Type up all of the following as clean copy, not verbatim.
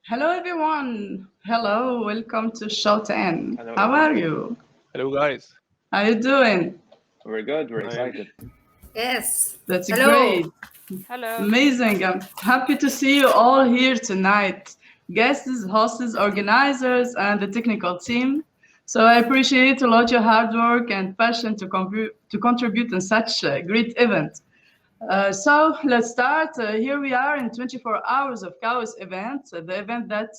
Hello, everyone. Hello, welcome to Show 10. Hello, How are everyone. you? Hello, guys. How you doing? We're good. We're I'm excited. Yes. That's Hello. great. Hello. Amazing. I'm happy to see you all here tonight. Guests, hosts, organizers, and the technical team. So I appreciate a lot your hard work and passion to contribute in such a great event. So let's start. Here we are in 24 hours of Chaos event, the event that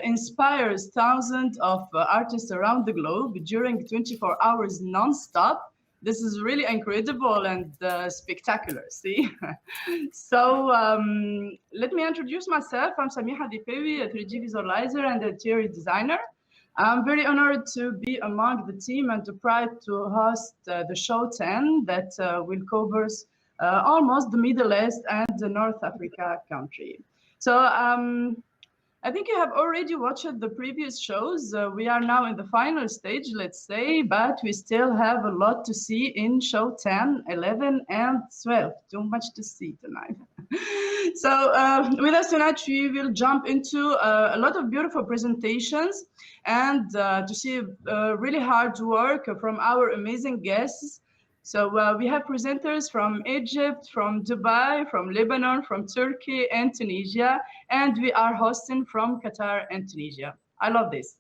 inspires thousands of artists around the globe during 24 hours non-stop. This is really incredible and spectacular, see? So let me introduce myself. I'm Samiha, a 3D visualizer and interior designer. I'm very honored to be among the team and to proud to host the show 10 that will cover almost the Middle East and the North Africa country. So I think you have already watched the previous shows. We are now in the final stage, let's say, but we still have a lot to see in show 10, 11, and 12. Too much to see tonight. So with us tonight, we will jump into a lot of beautiful presentations and to see really hard work from our amazing guests. So we have presenters from Egypt, from Dubai, from Lebanon, from Turkey and Tunisia, and we are hosting from Qatar and Tunisia. I love this.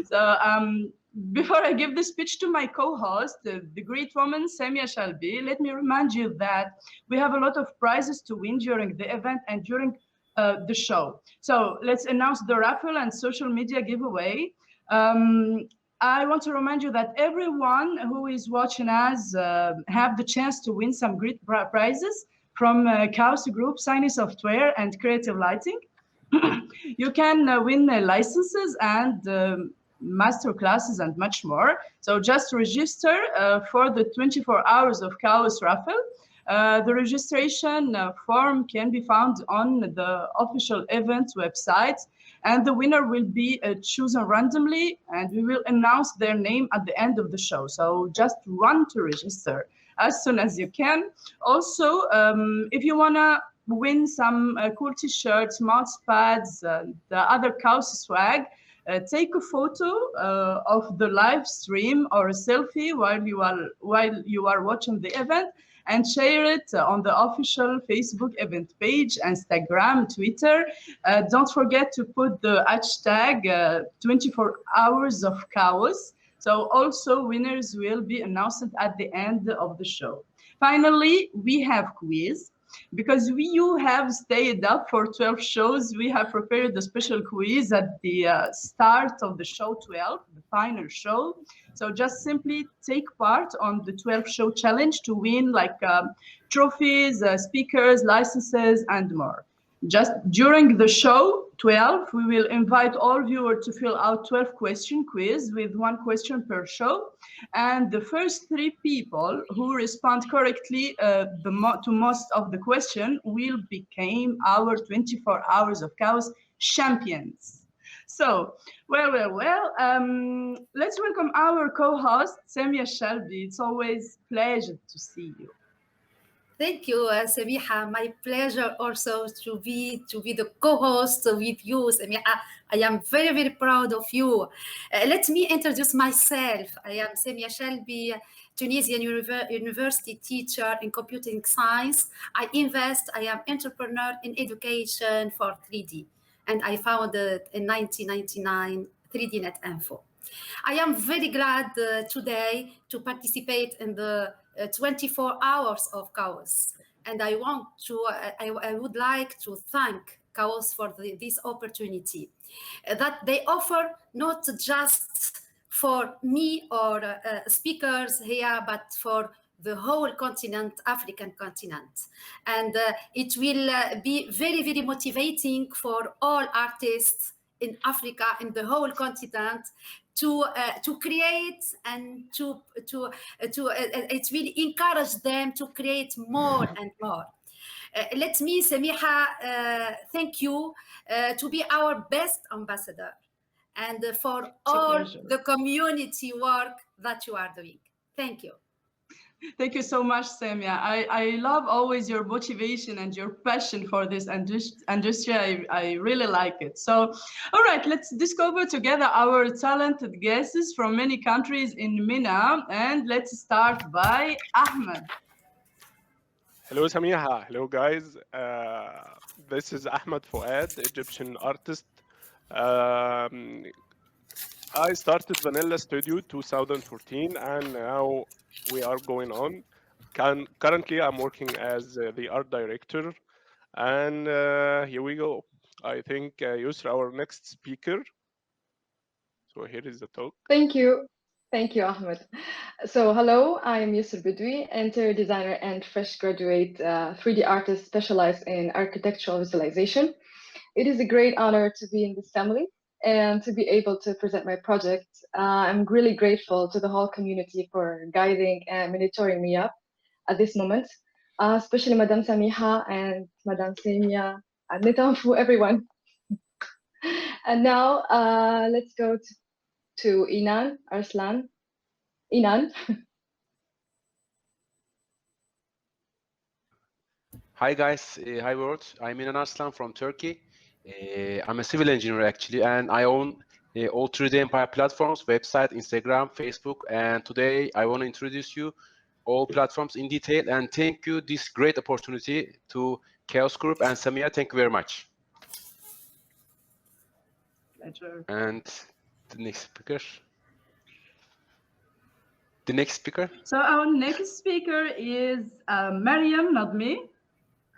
So before I give the speech to my co-host, the great woman Samia Chelbi, let me remind you that we have a lot of prizes to win during the event and during the show. So let's announce the raffle and social media giveaway. I want to remind you that everyone who is watching us have the chance to win some great prizes from Chaos Group, SiNi Software, and Creative Lighting. You can win licenses and master classes and much more. So just register for the 24 hours of Chaos raffle. The registration form can be found on the official event website, and the winner will be chosen randomly, and we will announce their name at the end of the show. So just run to register as soon as you can. Also, if you want to win some cool t-shirts, mouse pads, the other Chaos swag, take a photo of the live stream or a selfie while you are watching the event and share it on the official Facebook event page, Instagram, Twitter. Don't forget to put the hashtag 24 hours of chaos. So also winners will be announced at the end of the show. Finally, we have quiz. Because you have stayed up for 12 shows, we have prepared a special quiz at the start of the show 12, the final show. So just simply take part on the 12 show challenge to win like trophies, speakers, licenses, and more. Just during the show 12, we will invite all viewers to fill out 12 question quiz with one question per show. And the first 3 people who respond correctly to most of the question will become our 24 hours of chaos champions. So, let's welcome our co-host, Samia Chelbi. It's always a pleasure to see you. Thank you, Samiha. My pleasure also to be the co-host with you, Samiha. I am very, very proud of you. Let me introduce myself. I am Samia Chelbi, Tunisian university teacher in computing science. I am entrepreneur in education for 3D. And I founded in 1999 3D Net-Info. I am very glad today to participate in the 24 hours of Chaos. And I would like to thank Chaos for this opportunity that they offer, not just for me or speakers here, but for the whole continent, African continent. And it will be very, very motivating for all artists in Africa, in the whole continent, to create and it will encourage them to create more and more. Let me, Samiha, thank you to be our best ambassador and for all the community work that you are doing. Thank you. Thank you so much, Samia. I love always your motivation and your passion for this industry. I really like it. So, all right, let's discover together our talented guests from many countries in MENA. And let's start by Ahmed. Hello, Samiha. Hello, guys. This is Ahmed Fouad, Egyptian artist. Um, I started Vanilla Studio 2014, and now we are going on. Currently, I'm working as the art director, and here we go. I think Yosr, our next speaker. So here is the talk. Thank you. Thank you, Ahmed. So, hello, I'm Yosr Bedoui, interior designer and fresh graduate 3D artist specialized in architectural visualization. It is a great honor to be in this family and to be able to present my project. I'm really grateful to the whole community for guiding and mentoring me up at this moment, especially Madame Samiha and Madame Samia and Netanfu, everyone. And now let's go to İnan Arslan. İnan. Hi guys, hi world. I'm İnan Arslan from Turkey. I'm a civil engineer actually, and I own all 3D Empire platforms, website, Instagram, Facebook, and today I want to introduce you all platforms in detail and thank you this great opportunity to Chaos Group and Samia. Thank you very much. Pleasure. And the next speaker. The next speaker. So our next speaker is Maryam Nademi.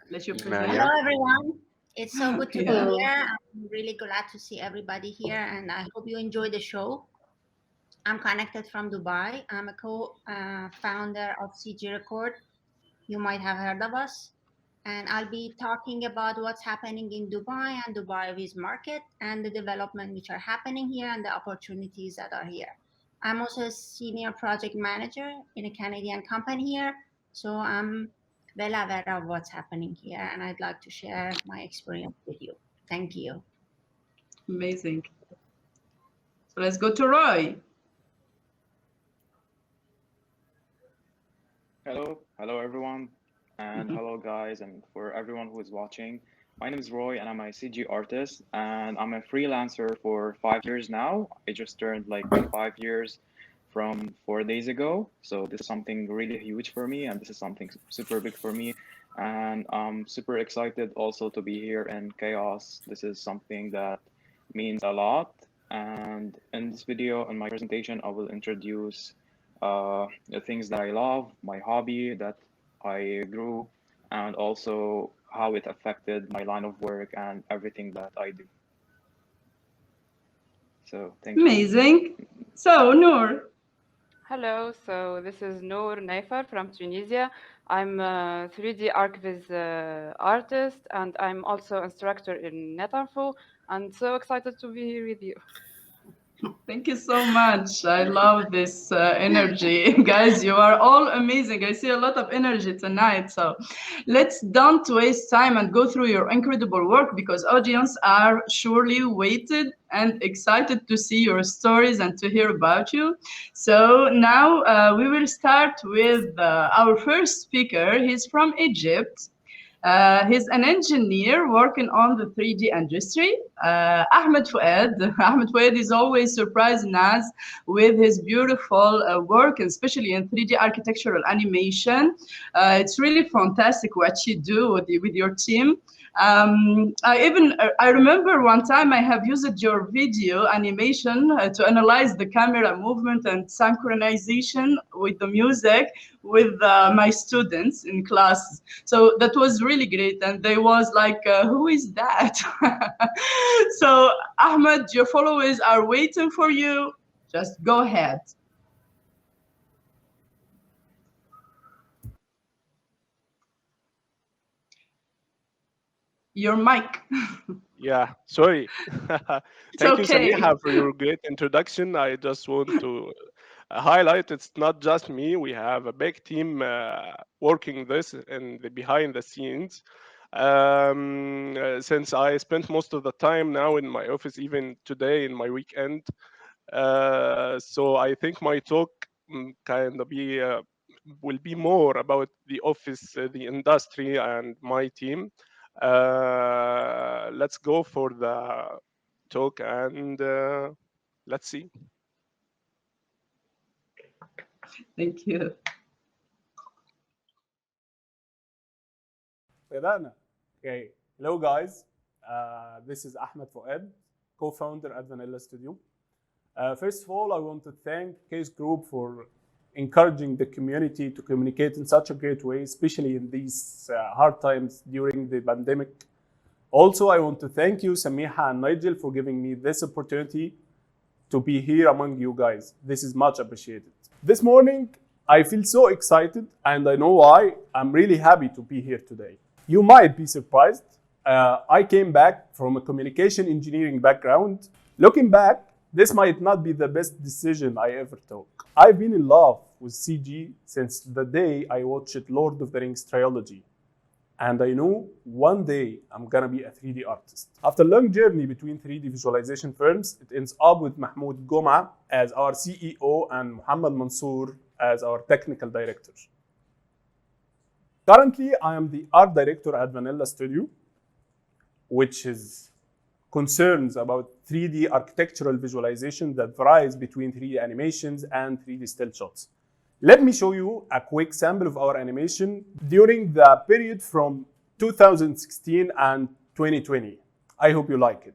Let you present. Maryam. Hello, everyone. It's so good to be Yeah. here. I'm really glad to see everybody here, and I hope you enjoy the show. I'm connected from Dubai. I'm a co-founder of CG Record. You might have heard of us. And I'll be talking about what's happening in Dubai and DubaiViz market and the development which are happening here and the opportunities that are here. I'm also a senior project manager in a Canadian company here. So I'm well aware of what's happening here, and I'd like to share my experience with you. Thank you. Amazing. So let's go to Roy. Hello everyone, and hello guys, and for everyone who is watching. My name is Roy, and I'm a CG artist, and I'm a freelancer for 5 years now. I just turned like 5 years from 4 days ago, so this is something really huge for me, and this is something super big for me, and I'm super excited also to be here in Chaos. This is something that means a lot, and in this video, in my presentation, I will introduce the things that I love, my hobby that I grew, and also how it affected my line of work and everything that I do. So thank you. Amazing. So Nour. Hello, so this is Nour Neifar from Tunisia. I'm a 3D ArchViz artist, and I'm also instructor in Netanfu, and so excited to be here with you. Thank you so much. I love this energy. Guys, you are all amazing. I see a lot of energy tonight. So let's don't waste time and go through your incredible work because audience are surely waited and excited to see your stories and to hear about you. So now we will start with our first speaker. He's from Egypt. He's an engineer working on the 3D industry. Ahmed Fouad. Ahmed Fouad is always surprising us with his beautiful work, especially in 3D architectural animation. It's really fantastic what you do with your team. I remember one time I have used your video animation to analyze the camera movement and synchronization with the music with my students in class. So that was really great. And they was like, who is that? So Ahmed, your followers are waiting for you. Just go ahead. Your mic. Yeah, sorry. Thank you, okay. Samiha, for your great introduction. I just want to highlight it's not just me. We have a big team working this in the behind the scenes. Since I spent most of the time now in my office, even today in my weekend. So I think my talk kind of be will be more about the office, the industry, and my team. Let's go for the talk and let's see. Thank you. بدأنا. Okay. Hello guys. This is Ahmed Fouad, co-founder at Vanilla Studio. First of all, I want to thank Case Group for encouraging the community to communicate in such a great way, especially in these hard times during the pandemic. Also, I want to thank you, Samiha and Nigel, for giving me this opportunity to be here among you guys. This is much appreciated. This morning, I feel so excited, and I know why. I'm really happy to be here today. You might be surprised. I came back from a communication engineering background. Looking back, this might not be the best decision I ever took. I've been in love with CG since the day I watched Lord of the Rings trilogy. And I knew one day I'm gonna be a 3D artist. After a long journey between 3D visualization firms, it ends up with Mahmoud Goma as our CEO and Muhammad Mansour as our technical director. Currently, I am the art director at Vanilla Studio, which is concerns about 3D architectural visualization that varies between 3D animations and 3D still shots. Let me show you a quick sample of our animation during the period from 2016 and 2020. I hope you like it.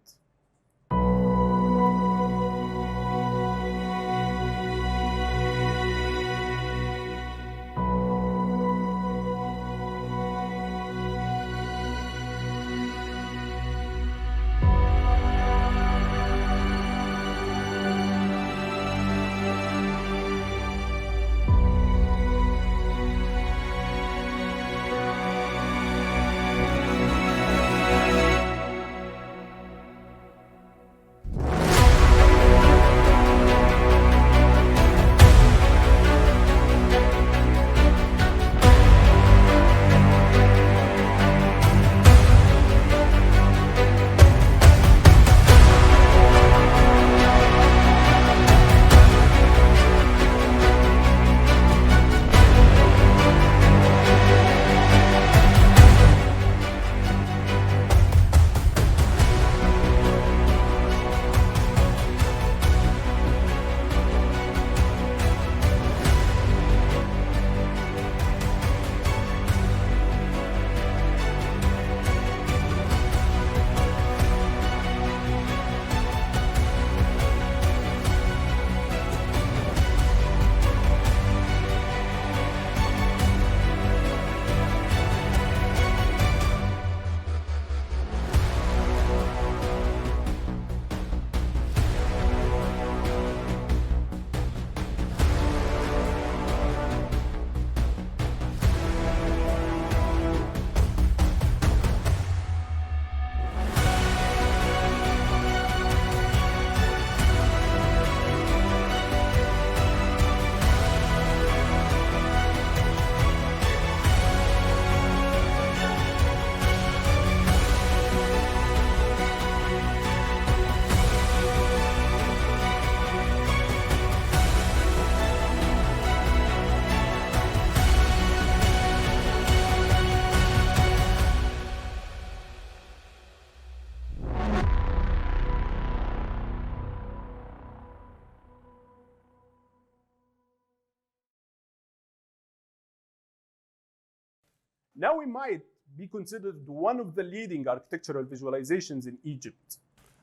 Now we might be considered one of the leading architectural visualizations in Egypt.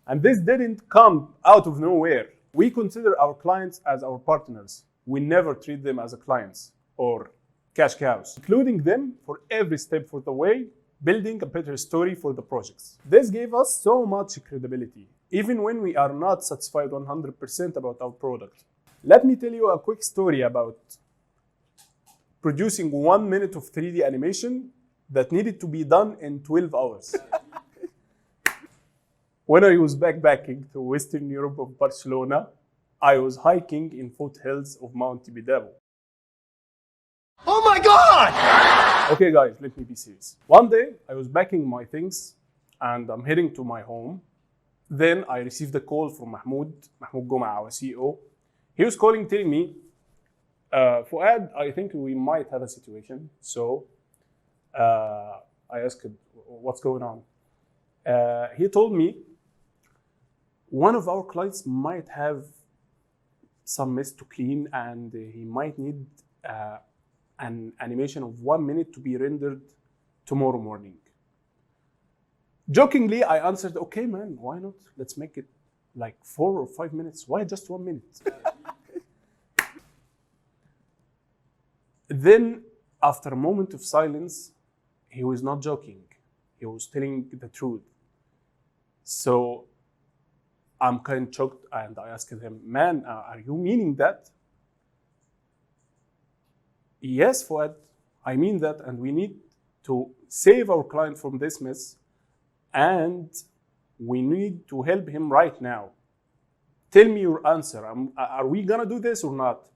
And this didn't come out of nowhere. We consider our clients as our partners. We never treat them as clients or cash cows, including them for every step of the way, building a better story for the projects. This gave us so much credibility, even when we are not satisfied 100% about our product. Let me tell you a quick story about producing 1 minute of 3D animation that needed to be done in 12 hours. When I was backpacking to Western Europe of Barcelona, I was hiking in foothills of Mount Tibidabo. Oh my God! Okay guys, let me be serious. One day, I was packing my things and I'm heading to my home. Then I received a call from Mahmoud Goma, our CEO. He was calling telling me, Fouad, I think we might have a situation. So I asked, what's going on? He told me one of our clients might have some mess to clean, and he might need an animation of 1 minute to be rendered tomorrow morning. Jokingly, I answered, okay, man, why not? Let's make it like 4 or 5 minutes. Why just 1 minute? Then, after a moment of silence, he was not joking. He was telling the truth. So I'm kind of shocked, and I asked him, man, are you meaning that? Yes, Fouad, I mean that, and we need to save our client from this mess, and we need to help him right now. Tell me your answer. Are we gonna do this or not?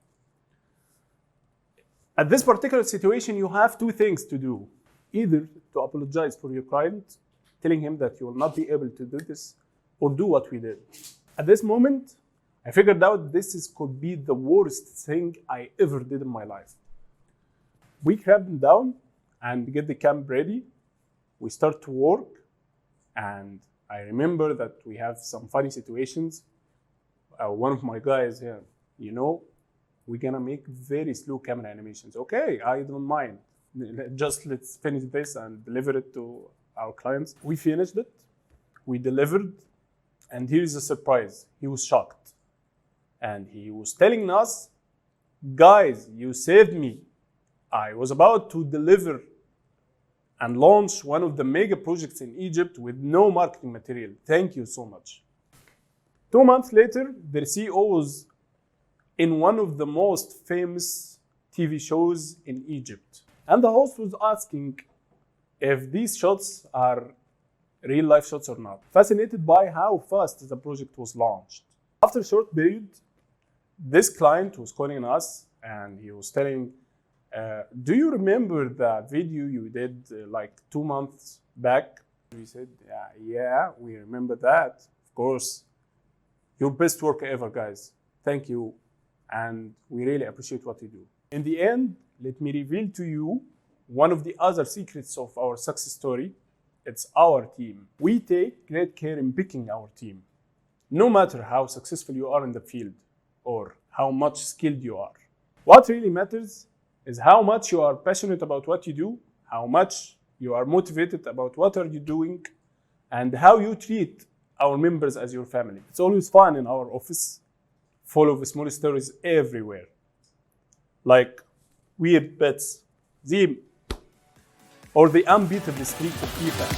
At this particular situation, you have two things to do. Either to apologize for your client, telling him that you will not be able to do this, or do what we did. At this moment, I figured out could be the worst thing I ever did in my life. We grabbed him down and get the camp ready. We start to work, and I remember that we have some funny situations. One of my guys here, we're gonna make very slow camera animations. Okay, I don't mind. Just let's finish this and deliver it to our clients. We finished it, we delivered, and here's a surprise. He was shocked. And he was telling us, guys, you saved me. I was about to deliver and launch one of the mega projects in Egypt with no marketing material. Thank you so much. 2 months later, their CEO was in one of the most famous TV shows in Egypt. And the host was asking if these shots are real life shots or not, fascinated by how fast the project was launched. After a short period, this client was calling us and he was telling, do you remember that video you did like 2 months back? We said, yeah, we remember that. Of course, your best work ever, guys. Thank you. And we really appreciate what you do. In the end, let me reveal to you one of the other secrets of our success story. It's our team. We take great care in picking our team. No matter how successful you are in the field or how much skilled you are. What really matters is how much you are passionate about what you do, how much you are motivated about what are you doing, and how you treat our members as your family. It's always fun in our office, full of small stories everywhere. Like weird pets, Zim, or the unbeatable streak of Neifar.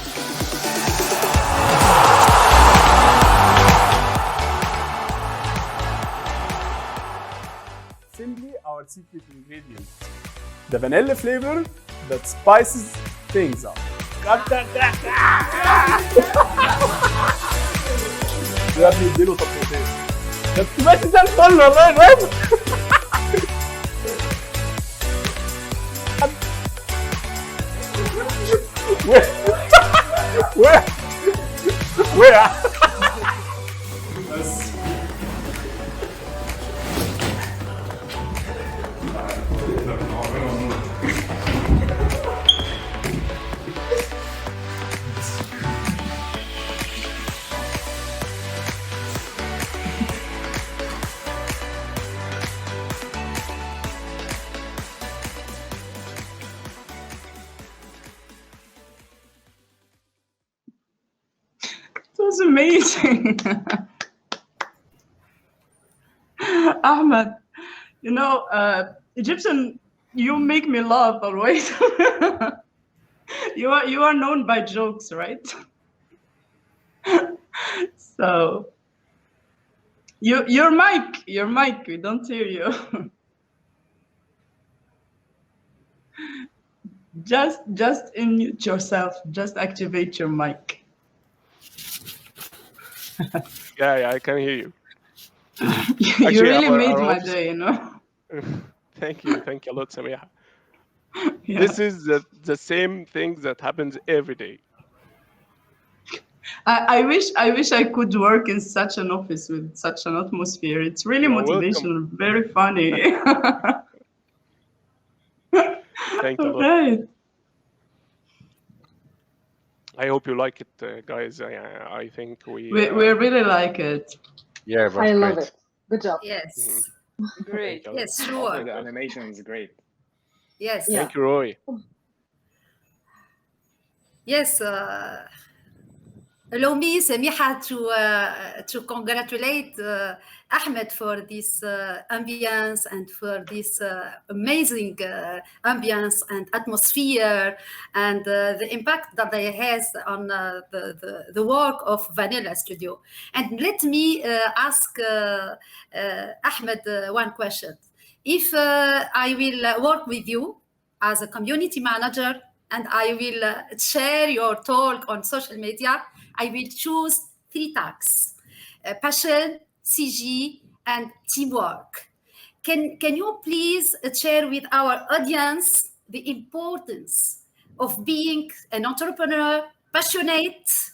Simply our secret ingredient, the vanilla flavor that spices things up. يا ابني اديله تطبيقين. ده ماشي زي الفل والله الواد. وقع. بس. It was amazing. Ahmed, Egyptian, you make me laugh always. You are known by jokes, right? So your mic, we don't hear you. Just unmute yourself, just activate your mic. Yeah, I can hear you. You really made my day, Thank you a lot, Samiha. Yeah. This is the same thing that happens every day. I wish I could work in such an office with such an atmosphere. It's really You're motivational, very funny. Thanks a lot. Right. I hope you like it, guys. I think We really like it. Yeah, it was I love great. it. Good job. Yes. Great. Thank you a lot. Yes, Also, sure. the animation is great. Yes. Yeah. Thank you, Roy. Yes. Allow me, Samiha, to congratulate Ahmed for this ambience and for this amazing ambience and atmosphere and the impact that it has on the work of Vanilla Studio. And let me ask Ahmed one question. If I will work with you as a community manager and I will share your talk on social media, I will choose 3 tags: passion, CG, and teamwork. Can you please share with our audience the importance of being an entrepreneur, passionate,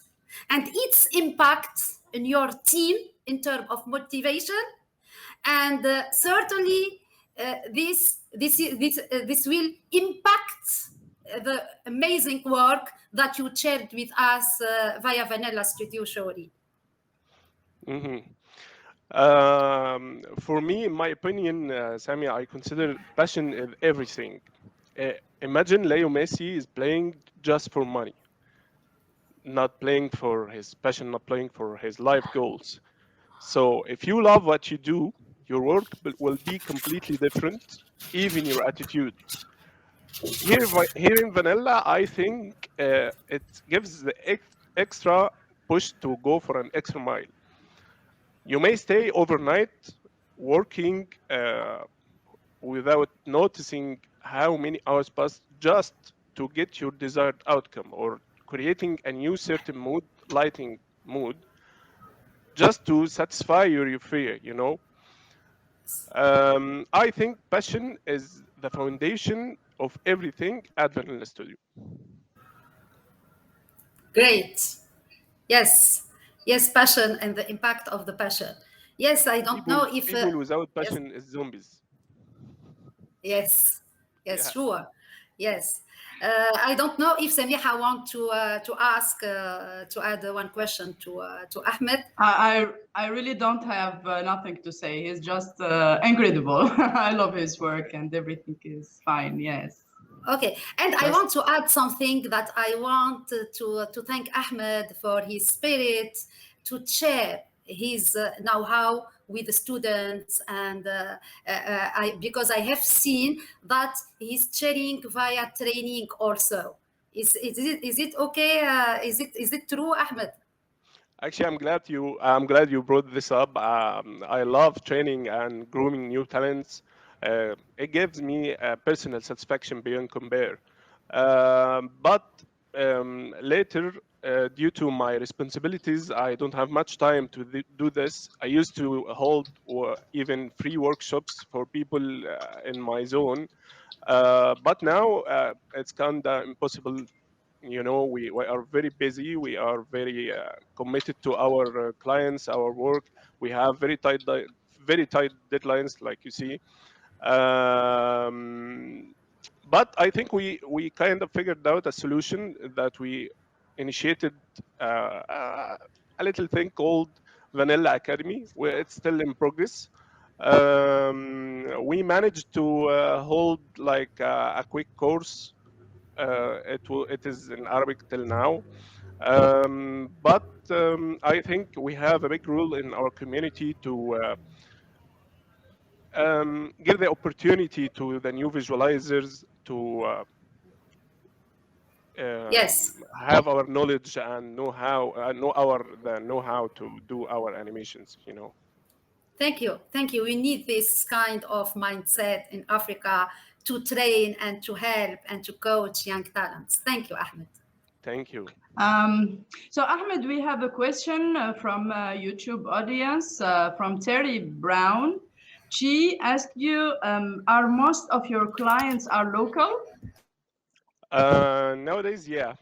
and its impact in your team in terms of motivation? And certainly this will impact the amazing work that you shared with us via Vanilla Studio Shori. For me, in my opinion, Samia, I consider passion is everything. Imagine Leo Messi is playing just for money, not playing for his passion, not playing for his life goals. So if you love what you do, your work will be completely different, even your attitude. Here in Vanilla, I think it gives the extra push to go for an extra mile. You may stay overnight working without noticing how many hours pass just to get your desired outcome, or creating a new certain mood, lighting mood, just to satisfy your euphoria, you know? I think passion is the foundation of everything at Vanilla Studio. Great. Yes. Yes, passion and the impact of the passion. Yes, I don't know if... People without passion is zombies. Yes. Yes, Yeah. sure. Yes. I don't know if Samiha want to ask to add one question to Ahmed. I really don't have nothing to say. He's just incredible. I love his work and everything is fine. Yes. Okay, and I want to add something that I want to thank Ahmed for his spirit to share his know-how with the students, and because I have seen that he's sharing via training also. Is it okay? Is it true, Ahmed? Actually, I'm glad you brought this up. I love training and grooming new talents. It gives me a personal satisfaction beyond compare. But later, due to my responsibilities, I don't have much time to do this. I used to hold even free workshops for people in my zone. But now it's kind of impossible. You know, we are very busy. We are very committed to our clients, our work. We have very tight deadlines, like you see. But I think we kind of figured out a solution that we initiated a little thing called Vanilla Academy, where it's still in progress. We managed to hold like a quick course. It is in Arabic till now, but I think we have a big role in our community to give the opportunity to the new visualizers to Yes. have our knowledge and know-how, the know-how to do our animations. You know. Thank you. Thank you. We need this kind of mindset in Africa to train and to help and to coach young talents. Thank you, Ahmed. Thank you. So Ahmed, we have a question from YouTube audience from Terry Brown. She asked you, are most of your clients are local? Nowadays, yeah.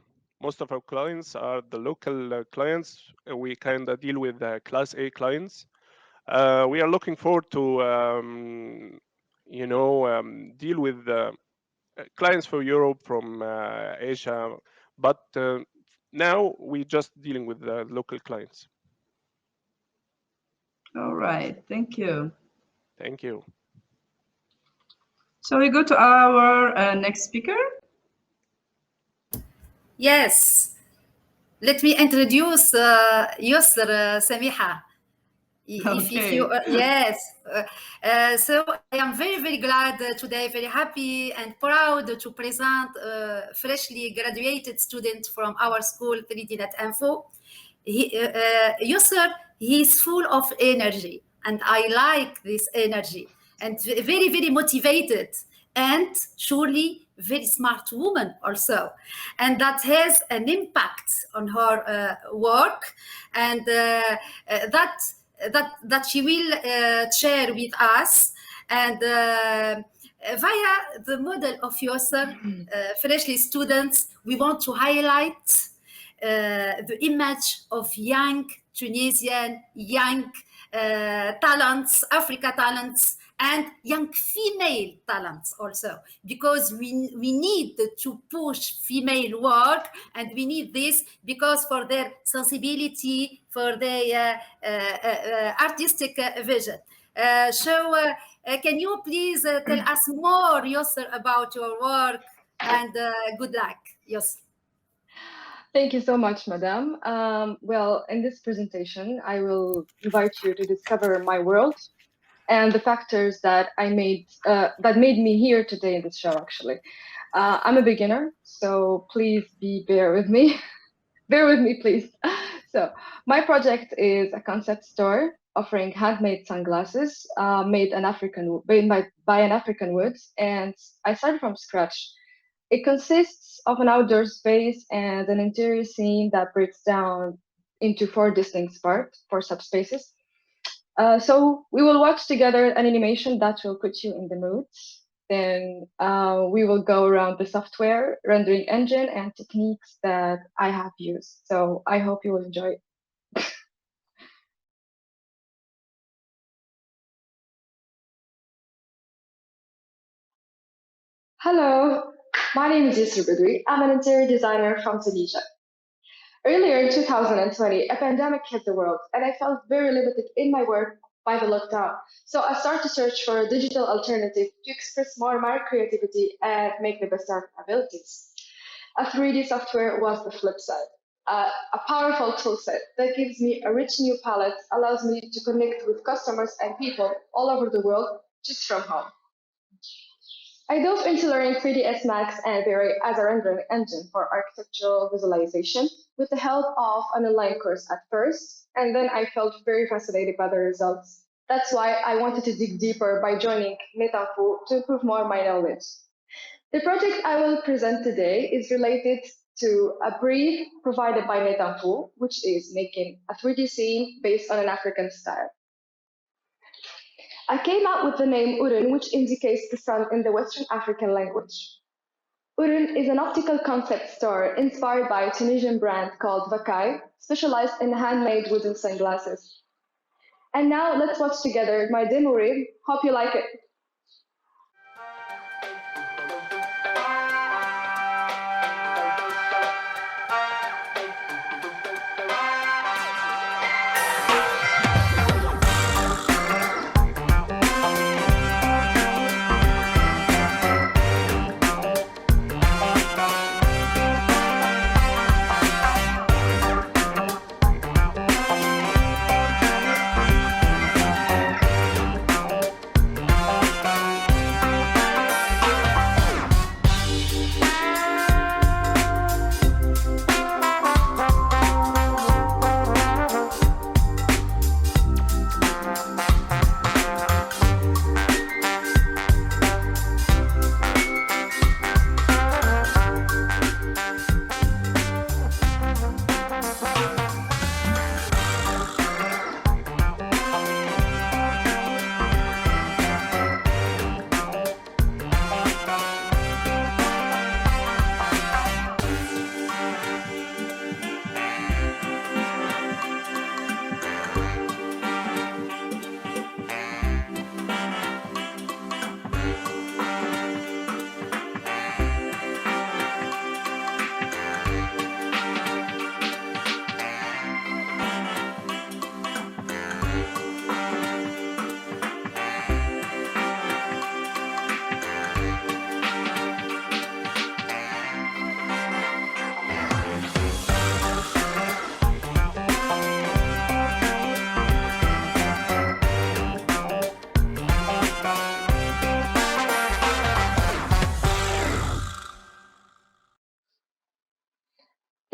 Most of our clients are the local clients. We kind of deal with Class A clients. We are looking forward to, deal with clients for Europe, from Asia, but now we're just dealing with local clients. All right, thank you. Thank you. So we go to our next speaker. Yes. Let me introduce Yosr, Samiha. If you, yes. So I am very, very glad today, very happy and proud to present a freshly graduated student from our school, 3D Net-Info. Yosr, he's full of energy, and I like this energy, and very, very motivated, and surely very smart woman also, and that has an impact on her work, and that she will share with us. And via the model of Yosr, freshly students, we want to highlight the image of young Tunisian, young talents, Africa talents, and young female talents also, because we need to push female work, and we need this because for their sensibility, for their artistic vision. Can you please tell us more, Yosr, about your work, and good luck, Yosr. Thank you so much, Madam. Well, in this presentation, I will invite you to discover my world and the factors that that made me here today in this show, actually. I'm a beginner, so please bear with me. Bear with me, please. So my project is a concept store offering handmade sunglasses made by an African wood, and I started from scratch. It consists of an outdoor space and an interior scene that breaks down into 4 distinct parts, 4 subspaces. So we will watch together an animation that will put you in the mood. Then we will go around the software, rendering engine, and techniques that I have used. So I hope you will enjoy it. Hello, my name is Yosr Bedoui. I'm an interior designer from Tunisia. Earlier in 2020, a pandemic hit the world, and I felt very limited in my work by the lockdown. So I started to search for a digital alternative to express more my creativity and make the best out of my abilities. A 3D software was the flip side. A powerful toolset that gives me a rich new palette, allows me to connect with customers and people all over the world just from home. I dove into learning 3ds Max and Very as a rendering engine for architectural visualization with the help of an online course at first, and then I felt very fascinated by the results. That's why I wanted to dig deeper by joining Neifar to improve more my knowledge. The project I will present today is related to a brief provided by Neifar, which is making a 3D scene based on an African style. I came up with the name Urun, which indicates the sun in the Western African language. Urun is an optical concept store inspired by a Tunisian brand called Vakai, specialized in handmade wooden sunglasses. And now let's watch together my demo reel. Hope you like it.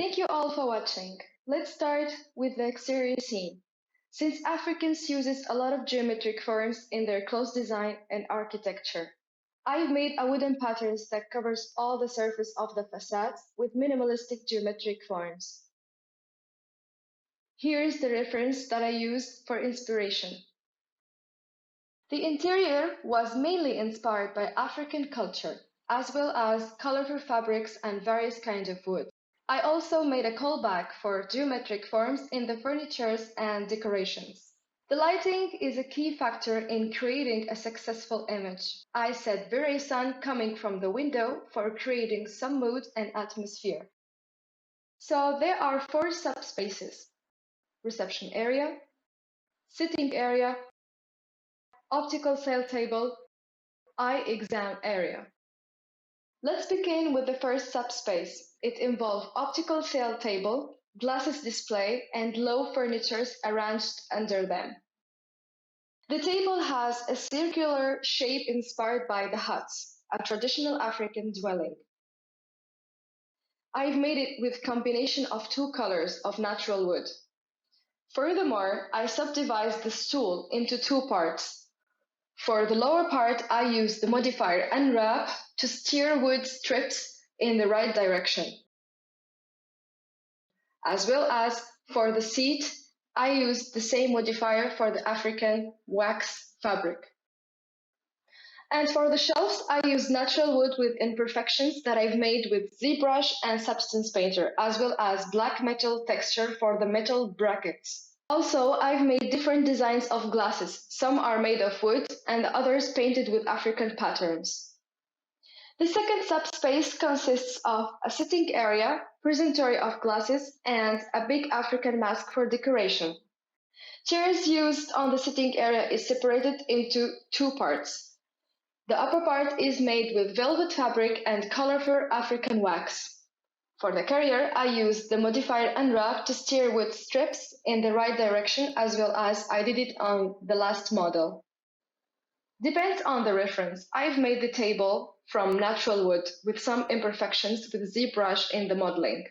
Thank you all for watching. Let's start with the exterior scene. Since Africans uses a lot of geometric forms in their clothes design and architecture, I've made a wooden pattern that covers all the surface of the facade with minimalistic geometric forms. Here's the reference that I used for inspiration. The interior was mainly inspired by African culture, as well as colorful fabrics and various kinds of wood. I also made a callback for geometric forms in the furnitures and decorations. The lighting is a key factor in creating a successful image. I set very sun coming from the window for creating some mood and atmosphere. So there are 4 subspaces: reception area, sitting area, optical sale table, eye exam area. Let's begin with the first subspace. It involves optical sale table, glasses display, and low furnitures arranged under them. The table has a circular shape inspired by the huts, a traditional African dwelling. I've made it with combination of 2 colors of natural wood. Furthermore, I subdivided the stool into 2 parts. For the lower part, I used the modifier unwrap to steer wood strips in the right direction. As well as for the seat, I used the same modifier for the African wax fabric. And for the shelves, I used natural wood with imperfections that I've made with ZBrush and Substance Painter, as well as black metal texture for the metal brackets. Also, I've made different designs of glasses. Some are made of wood and the others painted with African patterns. The second subspace consists of a sitting area, presentory of glasses, and a big African mask for decoration. Chairs used on the sitting area is separated into 2 parts. The upper part is made with velvet fabric and colorful African wax. For the carrier, I used the modifier unwrap to steer wood strips in the right direction, as well as I did it on the last model. Depends on the reference. I've made the table from natural wood with some imperfections with ZBrush in the modeling.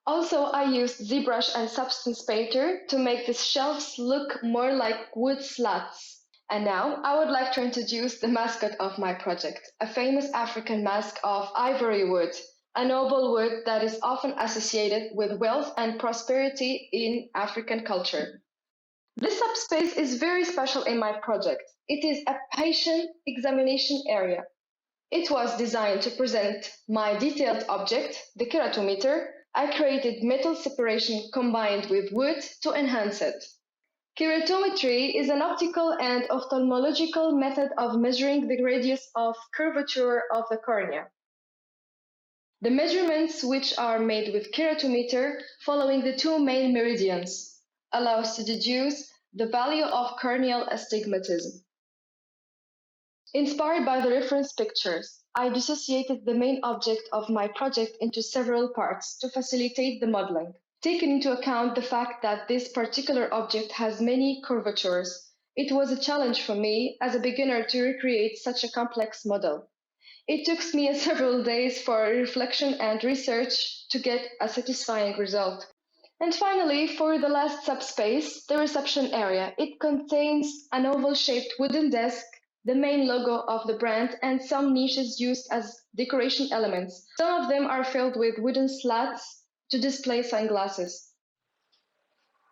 Also, I used ZBrush and Substance Painter to make the shelves look more like wood slats. And now I would like to introduce the mascot of my project, a famous African mask of ivory wood, a noble wood that is often associated with wealth and prosperity in African culture. This subspace is very special in my project. It is a patient examination area. It was designed to present my detailed object, the keratometer. I created metal separation combined with wood to enhance it. Keratometry is an optical and ophthalmological method of measuring the radius of curvature of the cornea. The measurements, which are made with keratometer following the 2 main meridians, allow us to deduce the value of corneal astigmatism. Inspired by the reference pictures, I dissociated the main object of my project into several parts to facilitate the modeling. Taking into account the fact that this particular object has many curvatures, it was a challenge for me as a beginner to recreate such a complex model. It took me several days for reflection and research to get a satisfying result. And finally, for the last subspace, the reception area. It contains an oval-shaped wooden desk, the main logo of the brand, and some niches used as decoration elements. Some of them are filled with wooden slats to display sunglasses.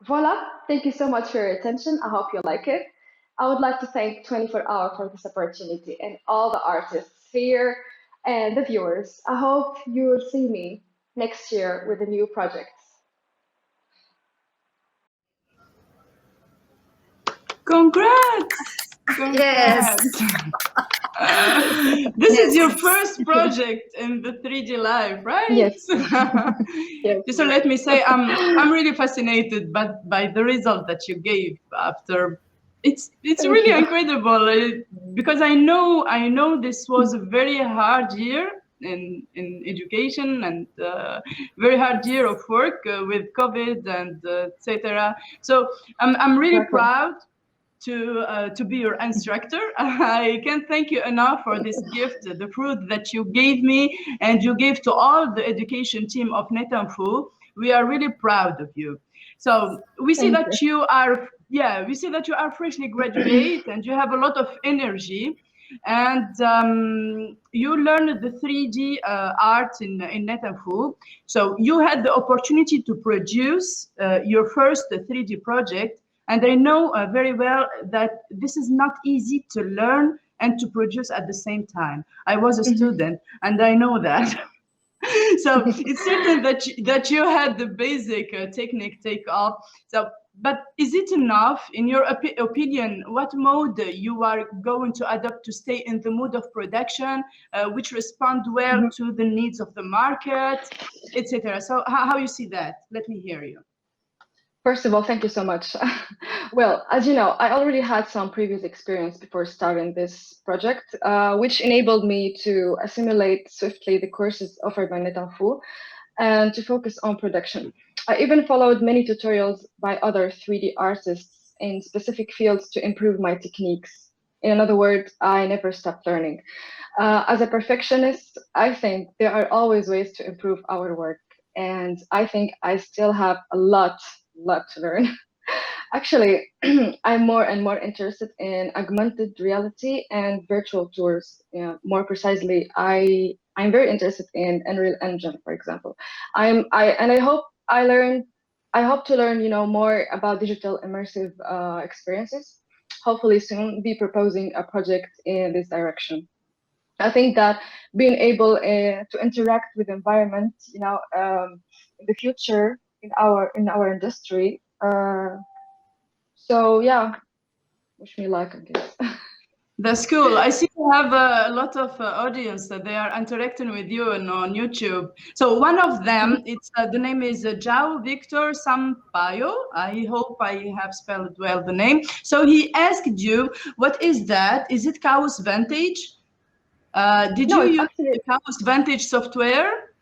Voila, thank you so much for your attention. I hope you like it. I would like to thank 24 Hour for this opportunity and all the artists here and the viewers. I hope you will see me next year with a new project. Congrats! Yes. This is your first project in the 3D Live, right? Yes. Yes. So let me say, I'm really fascinated by the result that you gave after. It's really incredible because I know this was a very hard year in education and very hard year of work with COVID and etc. So I'm really proud to be your instructor. I can't thank you enough for this gift, the fruit that you gave me and you gave to all the education team of Net-Info. We are really proud of you. So we see that you are, we see that you are freshly graduate and you have a lot of energy, and you learned the 3D art in Net-Info. So you had the opportunity to produce your first 3D project. And I know very well that this is not easy to learn and to produce at the same time. I was a student and I know that. So it's certain that you had the basic technique take off. So, but is it enough, in your opinion? What mode you are going to adopt to stay in the mood of production, which respond well to the needs of the market, etc.? So how you see that? Let me hear you. First of all, thank you so much. Well, as you know, I already had some previous experience before starting this project, which enabled me to assimilate swiftly the courses offered by Net-Info and to focus on production. I even followed many tutorials by other 3D artists in specific fields to improve my techniques. In other words, I never stopped learning. As a perfectionist, I think there are always ways to improve our work. And I think I still have a lot to learn. Actually, I'm more and more interested in augmented reality and virtual tours. More precisely, I'm very interested in Unreal Engine, for example. I hope to learn, more about digital immersive experiences. Hopefully soon be proposing a project in this direction. I think that being able to interact with environment, in the future in our industry. So yeah, wish me luck, I guess. That's cool. I see you have a lot of audience that they are interacting with you on YouTube. So one of them, it's the name is João Victor Sampaio. I hope I have spelled well the name. So he asked you, what is that? Is it Chaos Vantage? Did you use the Chaos Vantage software?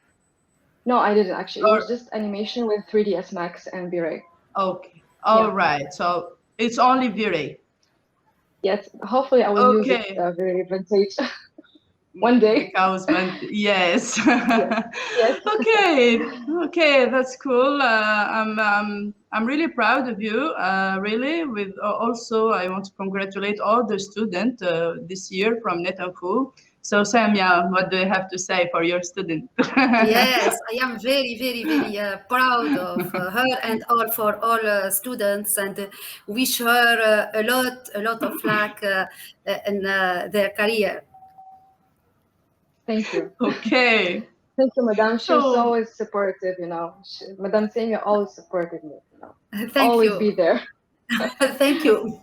No, I didn't actually. It was just animation with 3ds Max and V-Ray. Okay. All right. So it's only V-Ray. Yes. Hopefully, I will use it very Vantage one day. Yes. Yes. Okay. That's cool. I'm really proud of you. Really. With also, I want to congratulate all the students this year from Net-Info. So Samia, what do you have to say for your student? Yes, I am very, very, very proud of her and for all students, and wish her a lot of luck in their career. Thank you. Okay. Thank you, Madame. She's always supportive, Madame Samia always supported me, Thank always you. be there. Thank you.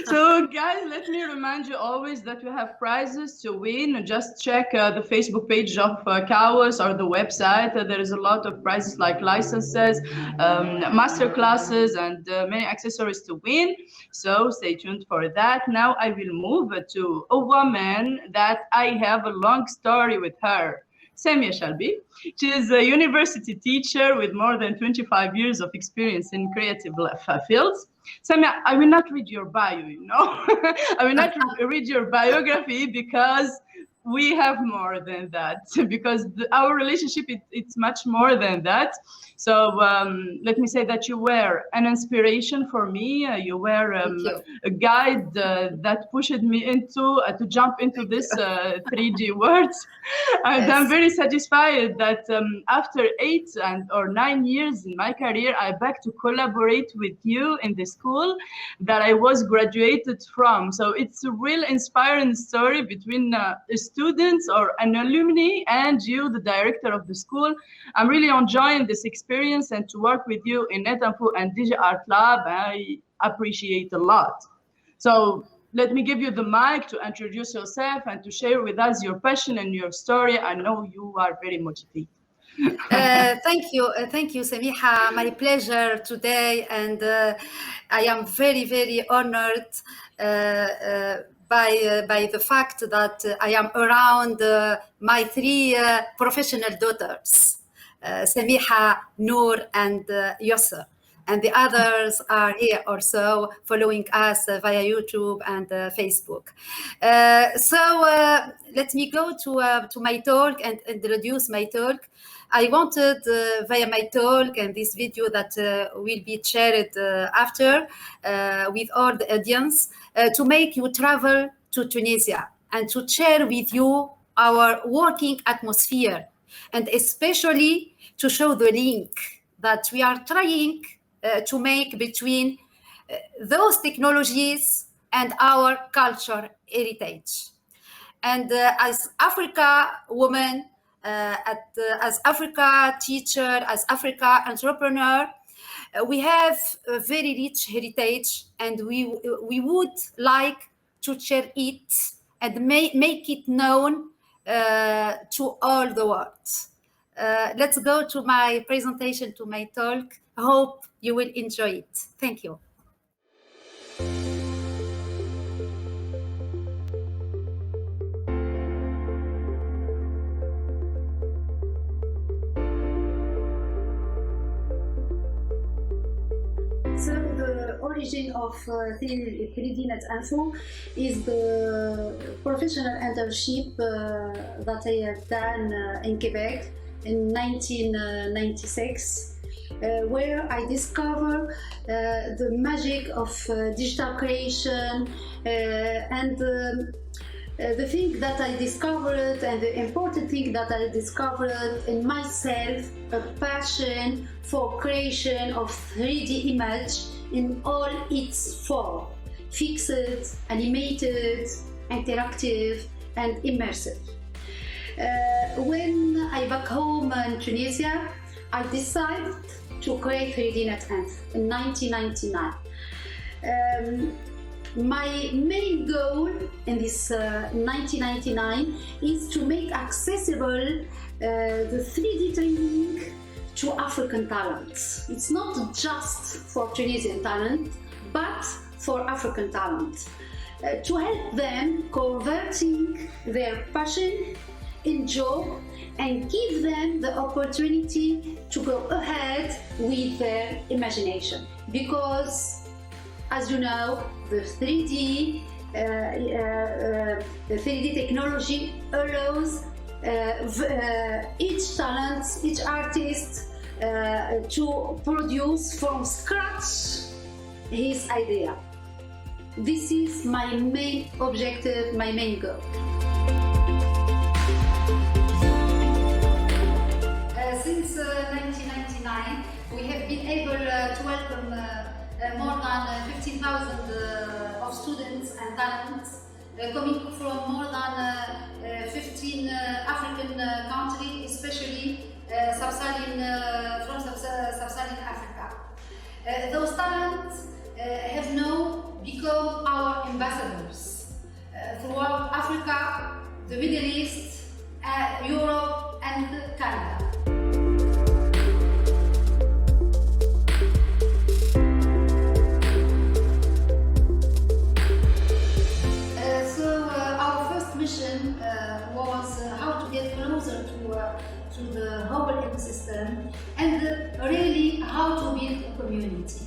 So guys, let me remind you always that we have prizes to win. Just check the Facebook page of Chaos or the website. There is a lot of prizes like licenses, master classes, and many accessories to win. So stay tuned for that. Now I will move to a woman that I have a long story with her. Samia Chelbi. She is a university teacher with more than 25 years of experience in creative fields. Samia, I will not read your bio, I will not read your biography because we have more than that, because our relationship, it's much more than that. So let me say that you were an inspiration for me. You were a guide that pushed me into to jump into this 3D world. And I'm very satisfied that after 8 or 9 years in my career, I'm back to collaborate with you in the school that I was graduated from. So it's a real inspiring story between students or an alumni and you, the director of the school. I'm really enjoying this experience, and to work with you in Net-Info and DigiArtLab, I appreciate a lot. So let me give you the mic to introduce yourself and to share with us your passion and your story. I know you are very motivated. Thank you, Samiha. My pleasure today, and I am very, very honored by the fact that I am around my 3 professional daughters, Samiha, Nour, and Yosr. and the others are here also following us via YouTube and Facebook. So let me go to my talk and introduce my talk. I wanted via my talk and this video that will be shared after with all the audience to make you travel to Tunisia and to share with you our working atmosphere, and especially to show the link that we are trying to make between those technologies and our culture heritage. And as Africa woman, as Africa teacher, as Africa entrepreneur, we have a very rich heritage, and we would like to share it and make it known to all the world. Let's go to my presentation, to my talk. I hope you will enjoy it. Thank you. So the origin of 3D Net-Info is the professional internship that I have done in Quebec in 1996, where I discovered the magic of digital creation and the thing that I discovered, and the important thing that I discovered in myself, a passion for creation of 3D image in all its form: fixed, animated, interactive, and immersive. When I back home in Tunisia, I decided to create 3D Net-Info in 1999. My main goal in this 1999 is to make accessible the 3D training to African talents. It's not just for Tunisian talent, but for African talent, to help them converting their passion in job and give them the opportunity to go ahead with their imagination. Because, as you know, the 3D technology allows each talent, each artist to produce from scratch his idea. This is my main objective, my main goal. Since 1999, we have been able to welcome more than 15,000 of students and talents coming from more than 15 African countries, especially sub-Saharan Africa. Those talents have now become our ambassadors throughout Africa, the Middle East, Europe, and Canada. Was how to get closer to the whole ecosystem, and really how to build a community.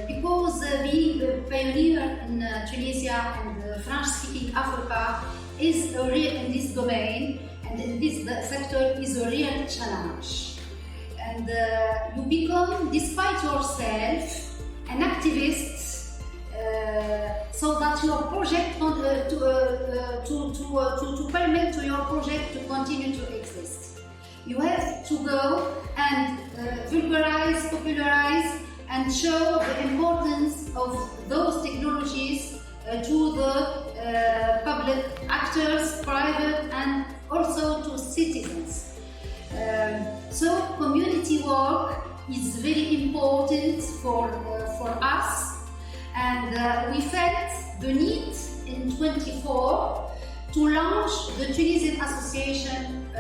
Because being a pioneer in Tunisia and French-speaking Africa is a real, in this domain and in this sector, is a real challenge. And you become, despite yourself, an activist, so that your project to permit to your project to continue to exist. You have to go and vulgarize, popularize, and show the importance of those technologies to the public actors, private, and also to citizens. So community work is very important for us. And we felt the need in 2024 to launch the Tunisian Association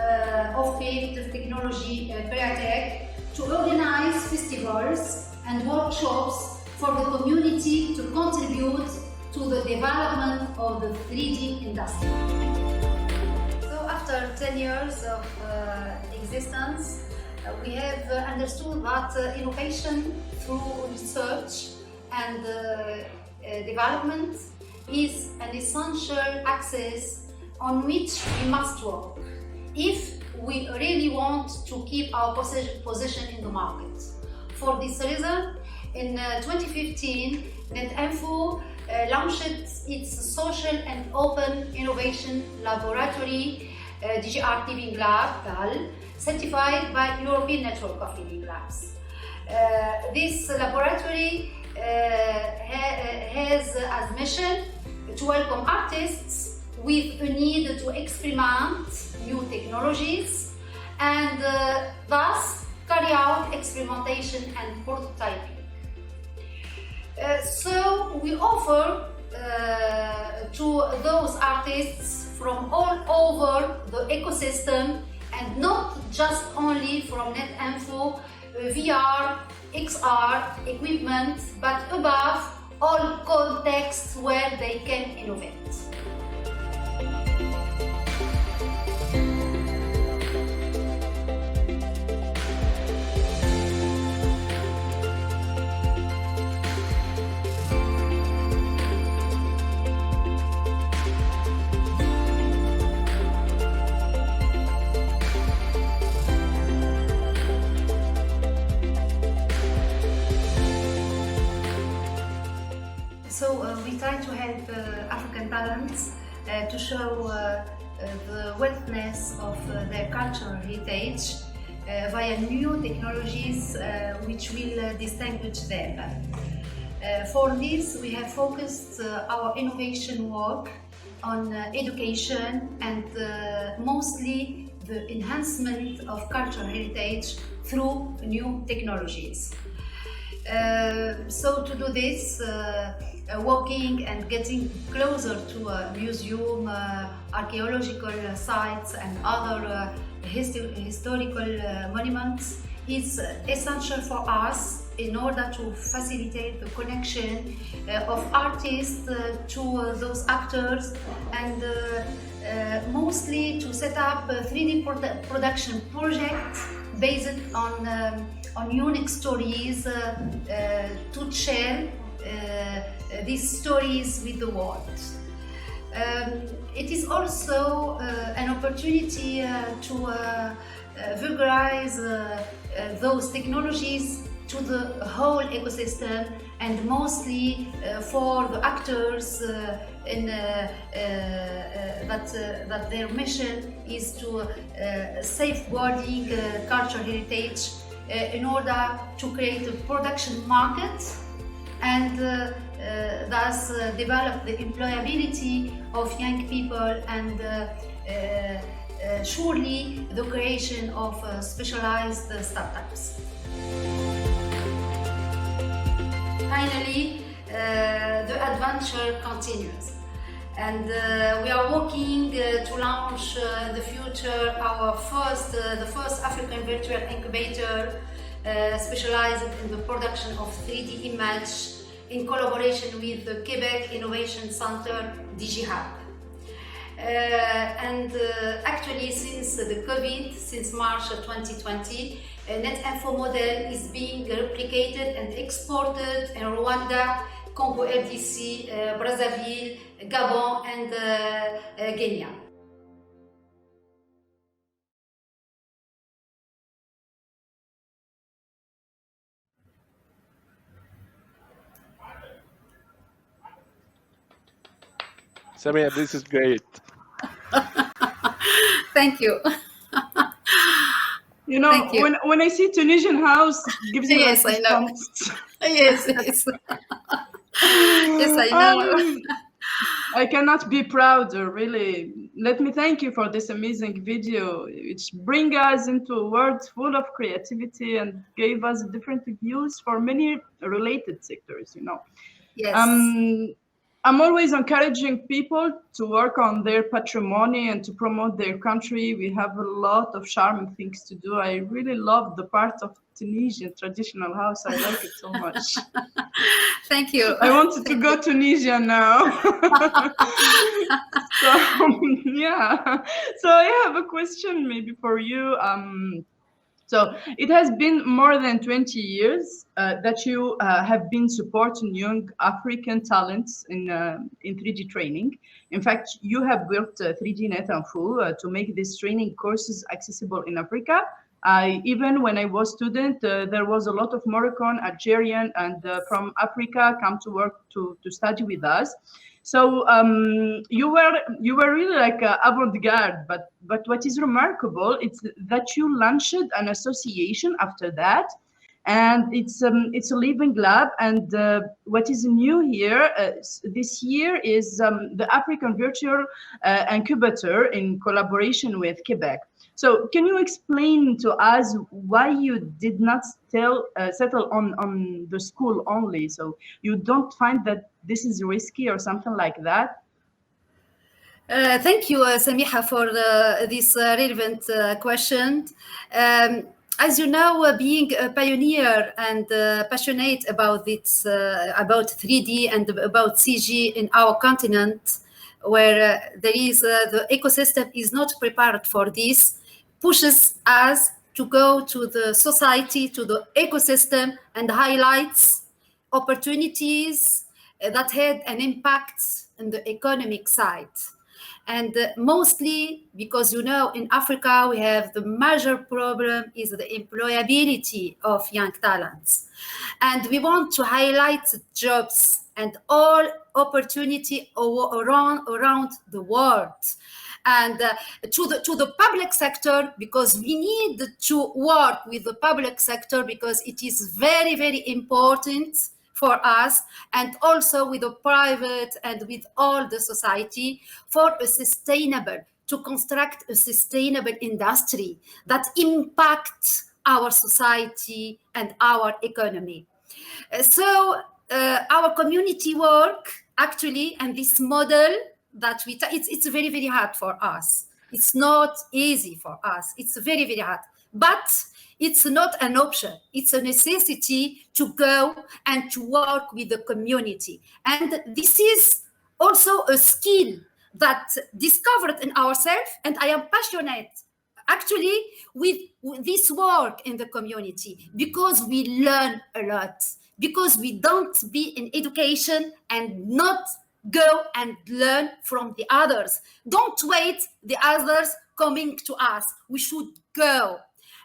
of Creative Technology, CREATEC, to organize festivals and workshops for the community to contribute to the development of the 3D industry. So after 10 years of existence, we have understood that innovation through research and development is an essential axis on which we must work if we really want to keep our position in the market. For this reason, in 2015, Net-Info launched its social and open innovation laboratory, DigiArtLivingLab, DAL, certified by European Network of Living Labs. This laboratory has as mission to welcome artists with a need to experiment new technologies and thus carry out experimentation and prototyping. So we offer to those artists from all over the ecosystem and not just only from Net-Info VR, XR equipment, but above all contexts where they can innovate. We try to help African talents to show the wealthness of their cultural heritage via new technologies which will distinguish them. For this, we have focused our innovation work on education and mostly the enhancement of cultural heritage through new technologies. So to do this, walking and getting closer to a museum, archaeological sites and other historical monuments is essential for us in order to facilitate the connection of artists to those actors and mostly to set up a 3D production project based on unique stories to share these stories with the world. It is also an opportunity to vulgarize those technologies to the whole ecosystem and mostly for the actors that their mission is to safeguarding cultural heritage in order to create a production market and thus develop the employability of young people and surely the creation of specialized startups. Finally, the adventure continues. And we are working to launch in the future our the first African virtual incubator specialized in the production of 3D image in collaboration with the Quebec Innovation Center, DigiHub. Actually, since the COVID, since March 2020, Net-Info model is being replicated and exported in Rwanda, Congo RDC, Brazzaville, Gabon, and Kenya. Samia, this is great. Thank you. You know, when I see Tunisian house, it gives me yes, like I know. Yes, yes. Yes, I know. I cannot be prouder, really. Let me thank you for this amazing video, which brings us into a world full of creativity and gave us different views for many related sectors, you know. Yes. I'm always encouraging people to work on their patrimony and to promote their country. We have a lot of charming things to do. I really love the part of Tunisian traditional house. I like it so much. Thank you. I wanted to go to Tunisia now. So yeah. So I have a question maybe for you. So it has been more than 20 years that you have been supporting young African talents in 3D training. In fact, you have built 3D Net-Info to make these training courses accessible in Africa. Even when I was student, there was a lot of Moroccan, Algerian, and from Africa come to work to study with us. So you were really like avant-garde, but what is remarkable is that you launched an association after that, and it's a living lab. And what is new here this year is the African Virtual Incubator in collaboration with Quebec. So can you explain to us why you did not settle on the school only? So you don't find that this is risky or something like that? Thank you, Samiha, for this relevant question. As you know, being a pioneer and passionate about this, about 3D and about CG in our continent, where there is the ecosystem is not prepared for this, pushes us to go to the society, to the ecosystem, and highlights opportunities that had an impact on the economic side. And mostly because, you know, in Africa, we have the major problem is the employability of young talents. And we want to highlight jobs and all opportunity around the world. And to the public sector, because we need to work with the public sector because it is very, very important for us, and also with the private and with all the society for a sustainable, to construct a sustainable industry that impacts our society and our economy. So our community work actually, and this model that it's very, very hard for us. It's not easy for us. It's very, very hard. But it's not an option. It's a necessity to go and to work with the community. And this is also a skill that discovered in ourselves. And I am passionate actually with this work in the community because we learn a lot, because we don't be in education and not go and learn from the others. Don't wait the others coming to us. We should go.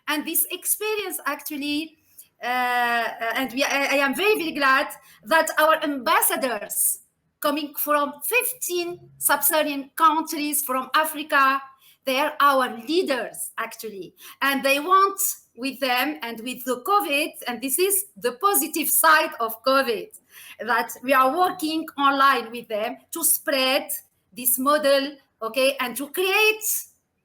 And this experience actually, I am very, very glad that our ambassadors coming from 15 sub-Saharan countries from Africa, they are our leaders actually. And they want with them and with the COVID, and this is the positive side of COVID, that we are working online with them to spread this model, okay, and to create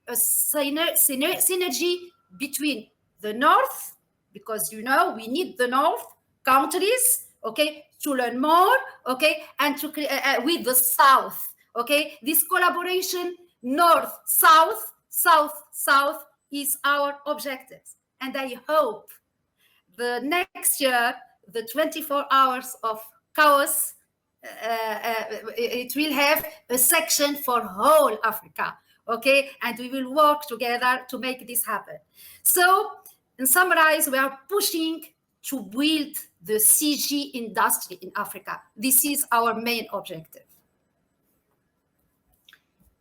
a synergy between the North, because, you know, we need the North countries, okay, to learn more, okay, and to with the South, okay. This collaboration, North, South, South, South, is our objective. And I hope the next year, the 24 hours of chaos, it will have a section for whole Africa, okay? And we will work together to make this happen. So, in summarize, we are pushing to build the CG industry in Africa. This is our main objective.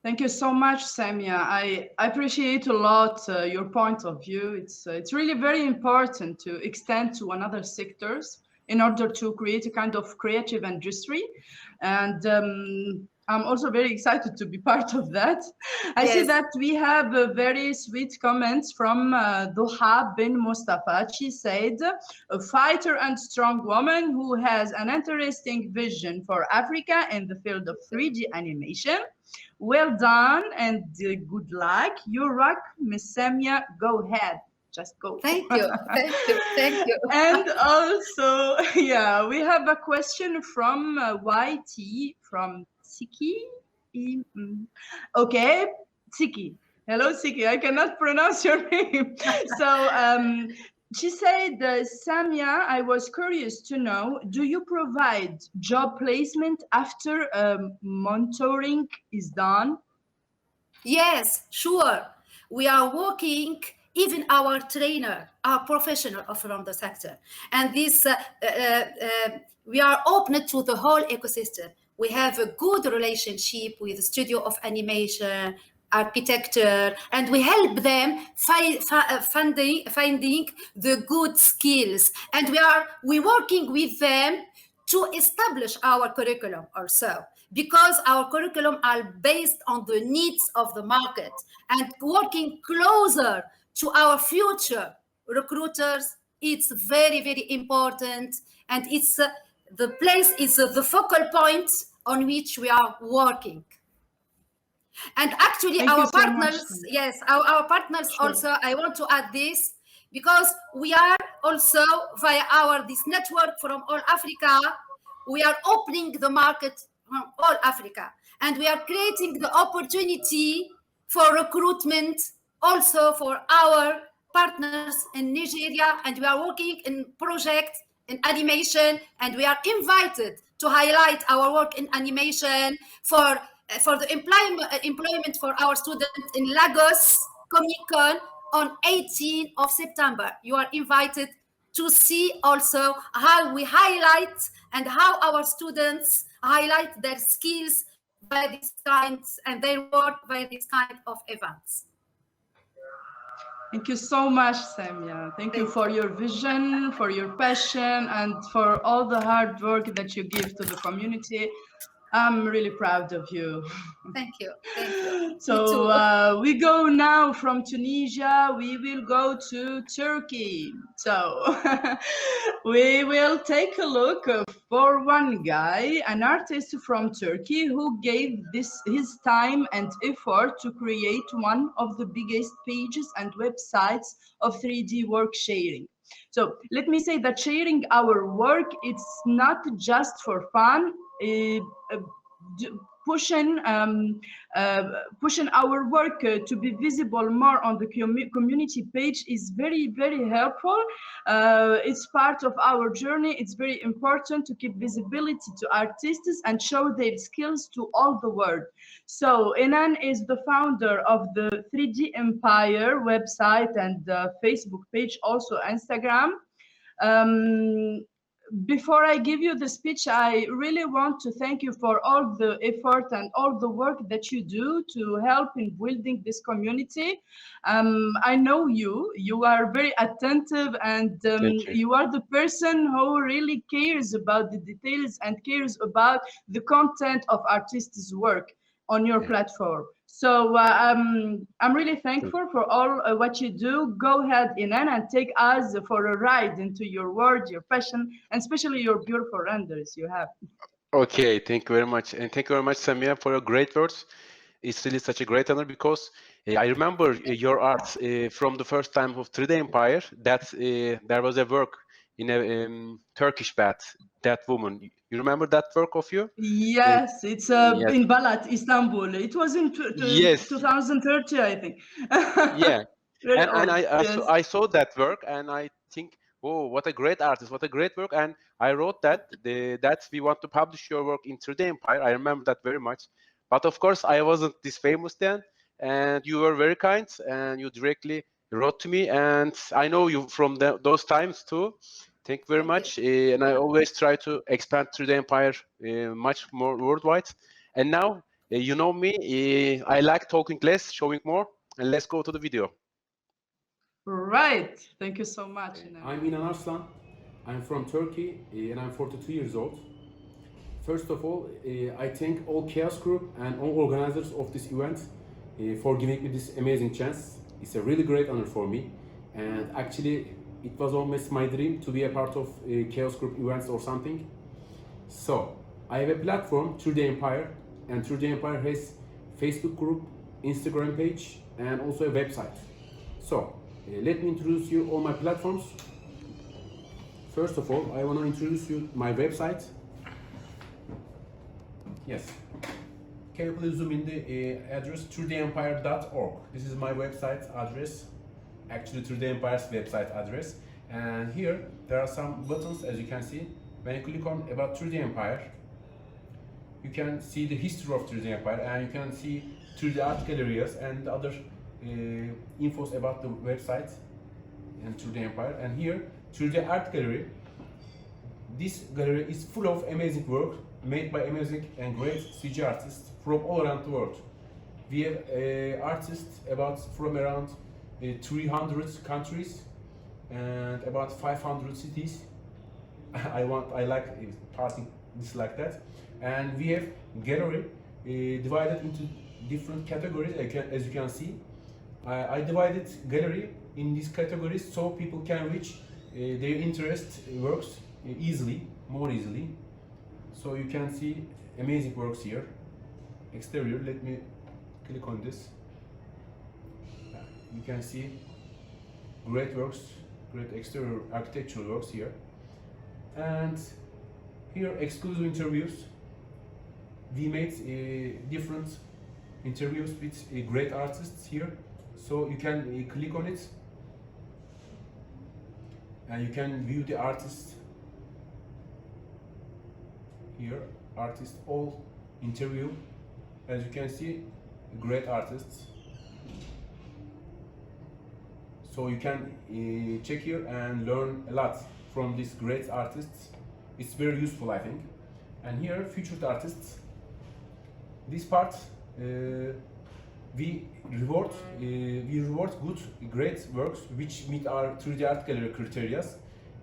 Thank you so much, Samia. I appreciate a lot your point of view. It's really very important to extend to another sectors in order to create a kind of creative industry. And I'm also very excited to be part of that. I see that we have a very sweet comments from Doha bin Mustafa. She said, a fighter and strong woman who has an interesting vision for Africa in the field of 3D animation. Well done and good luck. You rock, Miss Samia. Go ahead. Just go. Thank you. Thank you. Thank you. And also, yeah, we have a question from YT from Siki. Okay, Siki. Hello, Siki. I cannot pronounce your name. So she said, Samia, I was curious to know, do you provide job placement after mentoring is done? Yes, sure. We are working even our trainer, our professional from the sector. And this, we are open to the whole ecosystem. We have a good relationship with the studio of animation, architecture, and we help them finding the good skills. And we working with them to establish our curriculum also, because our curriculum are based on the needs of the market, and working closer to our future recruiters, it's very, very important. And it's the place is the focal point on which we are working. And actually, Thank our you so partners, much. yes, our partners Sure. also, I want to add this, because we are also via this network from all Africa, we are opening the market from all Africa, and we are creating the opportunity for recruitment also for our partners in Nigeria, and we are working in projects in animation, and we are invited to highlight our work in animation for the employment for our students in Lagos Comic-Con on 18th of September. You are invited to see also how we highlight and how our students highlight their skills by these kinds and their work by these kind of events. Thank you so much, Samia. Thank you for your vision, for your passion, and for all the hard work that you give to the community. I'm really proud of you. Thank you. Thank you. So we go now from Tunisia, we will go to Turkey. So we will take a look for one guy, an artist from Turkey who gave his time and effort to create one of the biggest pages and websites of 3D work sharing. So let me say that sharing our work, it's not just for fun. Pushing our work to be visible more on the community page is very, very helpful. It's part of our journey. It's very important to keep visibility to artists and show their skills to all the world. So İnan is the founder of the 3D Empire website and Facebook page, also Instagram. Before I give you the speech, I really want to thank you for all the effort and all the work that you do to help in building this community. I know you are very attentive, and you are the person who really cares about the details and cares about the content of artists' work on your platform. So I'm really thankful for all what you do. Go ahead, İnan, and take us for a ride into your world, your passion, and especially your beautiful renders you have. Okay, thank you very much. And thank you very much, Samia, for your great words. It's really such a great honor, because I remember your art from the first time of 3D Empire, that there was a work in a Turkish bath, that woman. You remember that work of you? Yes, it's yes. in Balat, Istanbul. It was in yes. 2030, I think. Yeah, and yes. I saw that work, and I think, oh, what a great artist, what a great work. And I wrote that we want to publish your work in 3D Empire. I remember that very much. But of course, I wasn't this famous then, and you were very kind, and you directly wrote to me, and I know you from those times too. Thank you very much. And I always try to expand 3D Empire much more worldwide. And now, you know me, I like talking less, showing more, and let's go to the video. Right. Thank you so much. I'm İnan Arslan. I'm from Turkey, and I'm 42 years old. First of all, I thank all Chaos Group and all organizers of this event for giving me this amazing chance. It's a really great honor for me, and actually it was almost my dream to be a part of Chaos Group events or something. So I have a platform, 3D Empire, and 3D Empire has Facebook group, Instagram page, and also a website. So let me introduce you all my platforms. First of all, I want to introduce you my website. Yes. Can you please zoom in the address 3dempire.org? This is my website address, actually 3D Empire's website address. And here there are some buttons, as you can see. When you click on about 3D Empire, you can see the history of 3D Empire, and you can see 3D art galleries and other infos about the website and through the Empire. And here, through the art gallery, this gallery is full of amazing work made by amazing and great CG artists from all around the world. We have artists from around 300 countries and about 500 cities. I like parting this like that. And we have gallery divided into different categories. As you can see, I divided gallery in these categories so people can reach their interest works more easily. So you can see amazing works here. Exterior, let me click on this. You can see great works, great exterior architectural works here. And here, exclusive interviews. We made different interviews with great artists here. So you can click on it and you can view the artists here, artists all interview. As you can see, great artists. So you can check here and learn a lot from these great artists. It's very useful, I think. And here, featured artists. This part we reward good, great works which meet our 3D Art Gallery criteria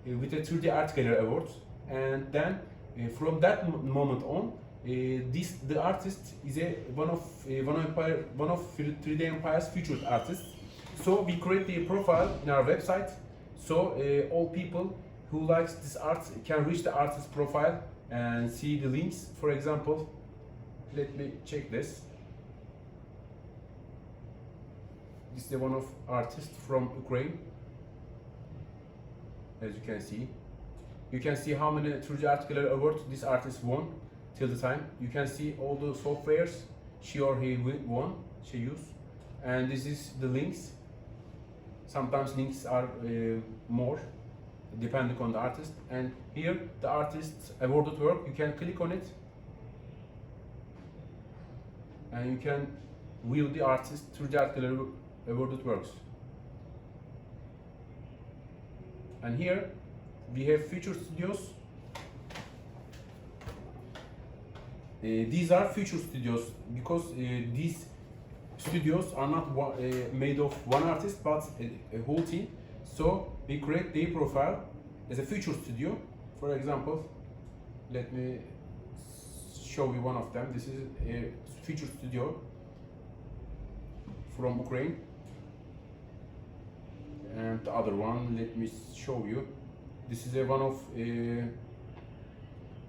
with a 3D Art Gallery award. And then from that moment on, the artist is one of 3D Empire's featured artists. So we create the profile in our website, so all people who likes this art can reach the artist's profile and see the links. For example, let me check this. This is one of artists from Ukraine. As you can see how many 3D Art Gallery awards this artist won till the time. You can see all the softwares she or he won, she used, and this is the links. Sometimes links are more depending on the artist. And here the artist's awarded work, you can click on it and you can view the artist through the Art Gallery awarded works. And here we have feature studios. These are feature studios because these studios are not made of one artist but a whole team. So we create their profile as a feature studio. For example, let me show you one of them. This is a feature studio from Ukraine. And the other one, let me show you. This is one of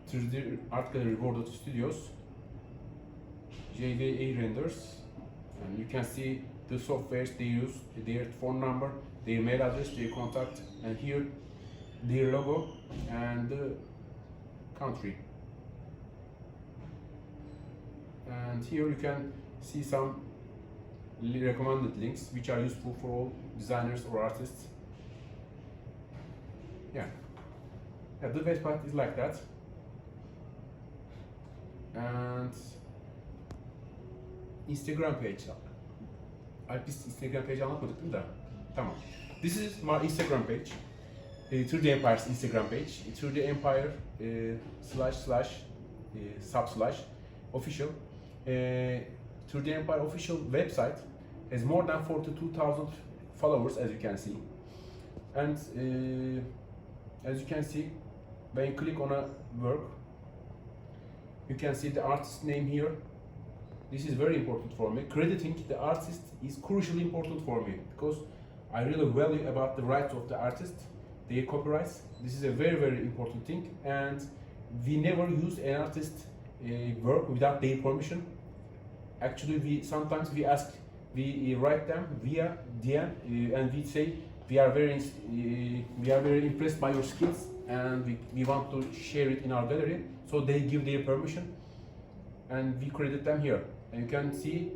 3D Art Gallery rewarded studios, JVA renders, and you can see the softwares they use, their phone number, their mail address, their contact, and here their logo and the country. And here you can see some recommended links which are useful for all designers or artists. Yeah, the website is like that. And Instagram page. Biz Instagram page anlatmadık değil mi daha? Tamam. This is my Instagram page. 3D Empire's Instagram page. 3D Empire / official. 3D Empire official website has more than 42,000 followers, as you can see. And as you can see, when you click on a work, you can see the artist's name here. This is very important for me. Crediting the artist is crucially important for me because I really value about the rights of the artist, their copyrights. This is a very, very important thing, and we never use an artist's work without their permission. Actually, we write them via DM and we say we are very impressed by your skills and we want to share it in our gallery. So they give their permission and we credit them here. And you can see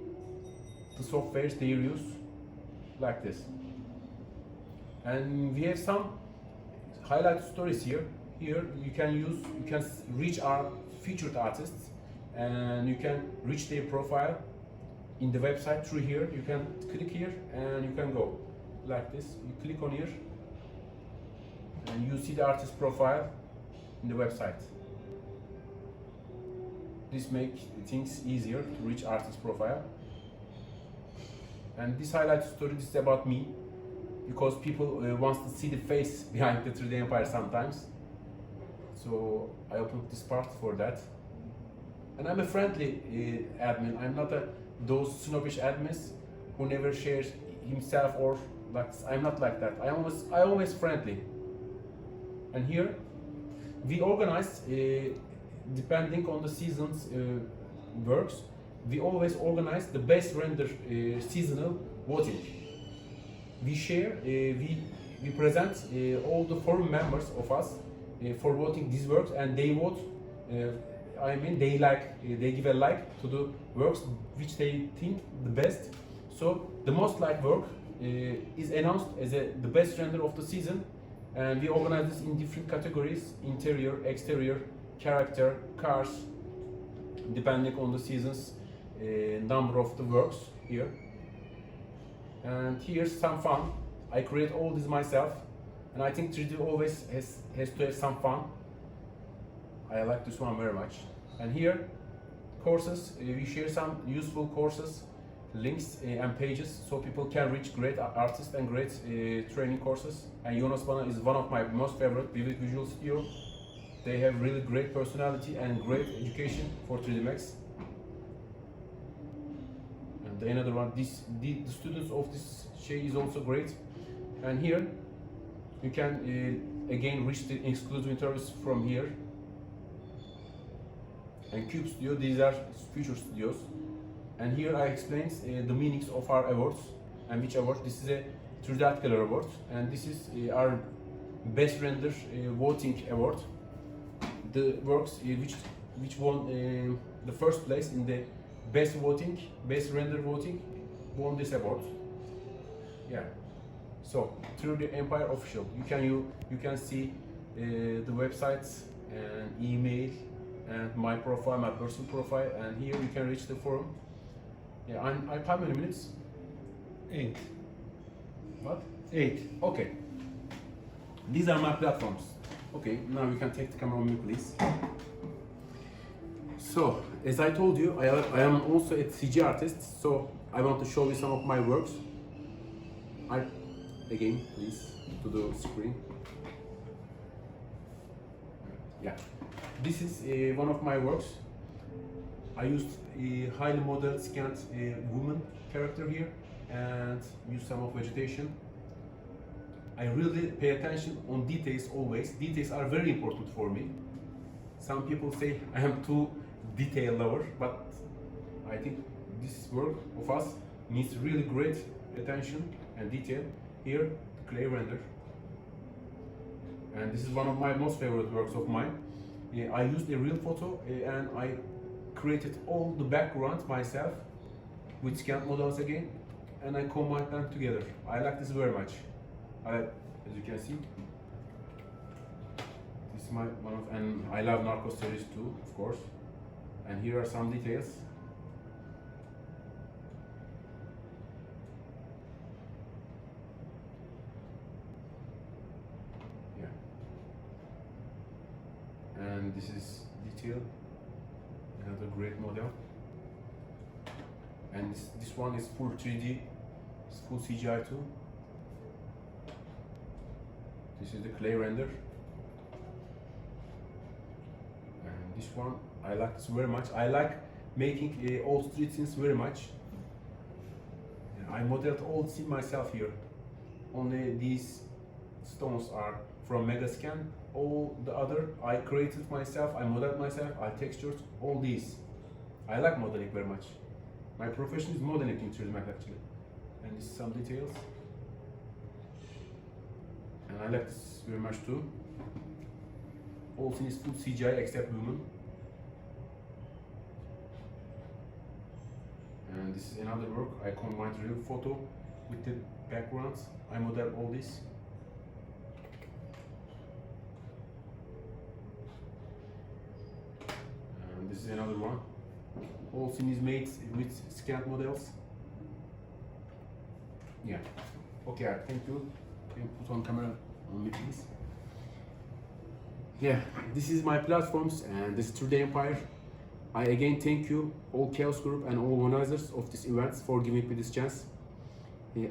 the softwares they use like this. And we have some highlight stories here. Here you can reach our featured artists and you can reach their profile in the website through here. You can click here and you can go like this. You click on here and you see the artist profile in the website. This makes things easier to reach artist profile. And this highlight story, this is about me, because people want to see the face behind the 3D Empire sometimes. So I opened this part for that. And I'm a friendly admin. I'm not those snobbish admins who never shares himself, or like, I'm not like that. I always friendly. And here we organize, depending on the season's works, we always organize the best render seasonal voting. We share, we present all the forum members of us for voting these works, and they vote. I mean, they give a like to the works which they think the best. So the most liked work is announced as the best render of the season, and we organize this in different categories: interior, exterior, character, cars, depending on the season's number of the works here. And here's some fun. I create all this myself, and I think 3D always has to have some fun. I like this one very much. And here, courses, we share some useful courses, links and pages, so people can reach great artists and great training courses. And Jonas Bana is one of my most favorite Vivid Visual Studio. They have really great personality and great education for 3D Max. And another one, the students of this Shay is also great. And here, you can again reach the exclusive interviews from here. And Cube Studio, these are future studios. And here I explain the meanings of our awards and which award. This is a 3D Art Gallery award, and this is our best render voting award. The works which won the first place in the best render voting, won this award. Yeah. So through the Empire official, you can see the websites and email and my profile, my personal profile, and here you can reach the forum. Yeah, I'm how many minutes? 8. What? 8. Okay. These are my platforms. Okay, now you can take the camera on me, please. So, as I told you, I am also a CG artist, so I want to show you some of my works. Again, please, to the screen. Yeah. This is one of my works. I used a highly modeled scanned woman character here and used some of vegetation. I really pay attention on details always. Details are very important for me. Some people say I am too detail lover, but I think this work of us needs really great attention and detail. Here, clay render. And this is one of my most favorite works of mine. I used a real photo and I created all the backgrounds myself with scanned models again, and I combined them together. I like this very much. As you can see, this is and I love Narcos series too, of course. And here are some details. Yeah. And this is detail. Another great model. And this one is full 3D, it's full CGI too. This is the clay render. And this one, I like this very much. I like making all street scenes very much. I modeled all the scene myself here. Only these stones are from Megascan. All the other I created myself, I modeled myself, I textured all these. I like modeling very much. My profession is modeling in 3D Max actually. And this is some details. And I like this very much too. All scene is full CGI except woman. And this is another work. I combined real photo with the backgrounds. I modeled all this. And this is another one. All scene is made with scanned models. Yeah. Okay, thank you. Can you put on camera on me, please? Yeah, this is my platforms and this is 3D Empire. I again thank you, all Chaos Group and all organizers of this event for giving me this chance.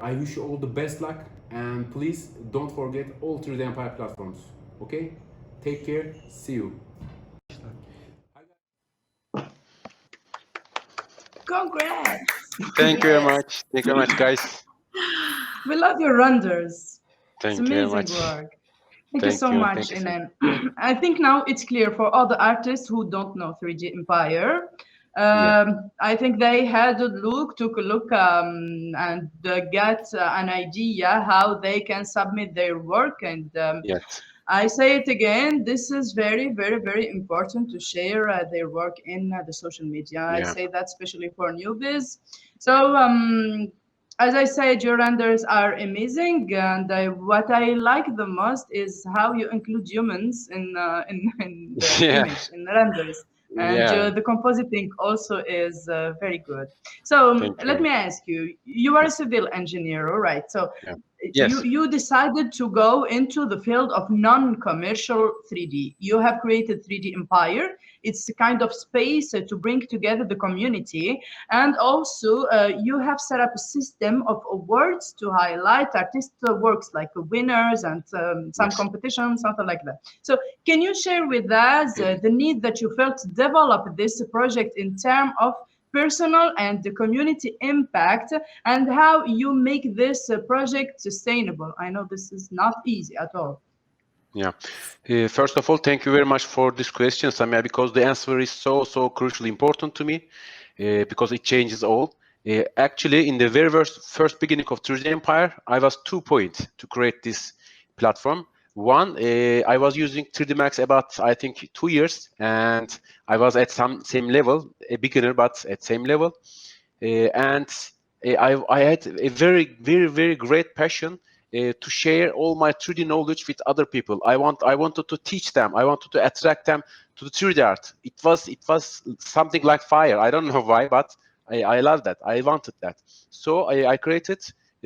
I wish you all the best luck and please don't forget all 3D Empire platforms. Okay? Take care. See you. Congrats! Thank you very much. Thank you very much, guys. We love your renders. Thank It's you very amazing much. work. Thank you so Thank much, you. Inan. I think now it's clear for all the artists who don't know 3D Empire. I think they had a look, took a look, and get an idea how they can submit their work. And Yes. I say it again, this is very, very, very important to share their work in the social media. I Yeah. say that especially for newbies. So as I said, your renders are amazing, and what I like the most is how you include humans in the Yeah. image, in the renders. And Yeah. the compositing also is very good. So Thank let you. me ask you, you are a civil engineer, all right? So Yeah. Yes. you decided to go into the field of non-commercial 3D. You have created 3D Empire. It's a kind of space to bring together the community. And also you have set up a system of awards to highlight artist works like winners and some Yes. competitions, something like that. So can you share with us the need that you felt to develop this project in terms of personal and the community impact, and how you make this project sustainable? I know this is not easy at all. Yeah. First of all, thank you very much for this question, Samia, because the answer is so crucially important to me, because it changes all. Actually, in the very first beginning of 3D Empire, I was 2 points to create this platform. One, I was using 3D Max about, I think, 2 years, and I was at same level, a beginner, but at same level. And I had a very great passion to share all my 3D knowledge with other people. I wanted to teach them. I wanted to attract them to the 3D art. It was something like fire. I don't know why, but I love that. I wanted that. So I created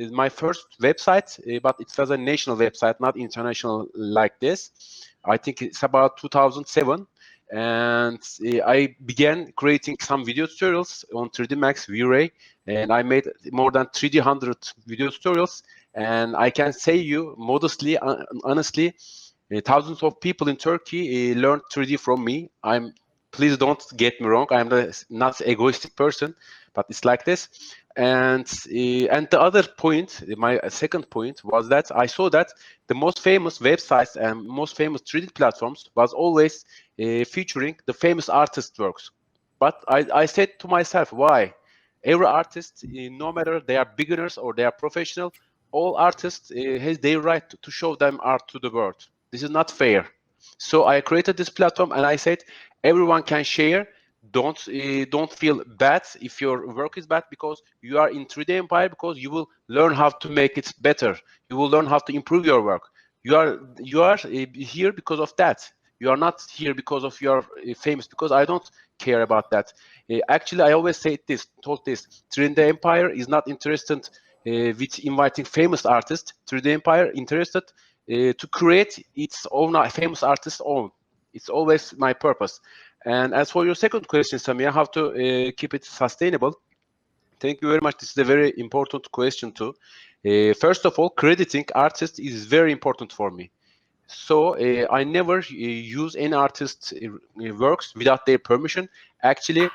my first website, but it was a national website, not international like this. I think it's about 2007. And I began creating some video tutorials on 3D Max V-Ray, and I made more than 300 video tutorials. And I can say you modestly, honestly, thousands of people in Turkey learned 3D from me. Please don't get me wrong, I'm not an egoistic person, but it's like this. And the other point, my second point, was that I saw that the most famous websites and most famous 3D platforms was always featuring the famous artist works. But I said to myself, why? Every artist, no matter they are beginners or they are professional, all artists has their right to show them art to the world. This is not fair. So I created this platform and I said, everyone can share. Don't feel bad if your work is bad, because you are in 3D Empire, because you will learn how to make it better. You will learn how to improve your work. You are here because of that. You are not here because of your famous, because I don't care about that. Actually, I always told this, 3D Empire is not interested with inviting famous artists. 3D Empire interested to create its own famous artist's own. It's always my purpose. And as for your second question, Samia, how to keep it sustainable? Thank you very much. This is a very important question too. First of all, crediting artists is very important for me. So I never use any artist's works without their permission. Actually,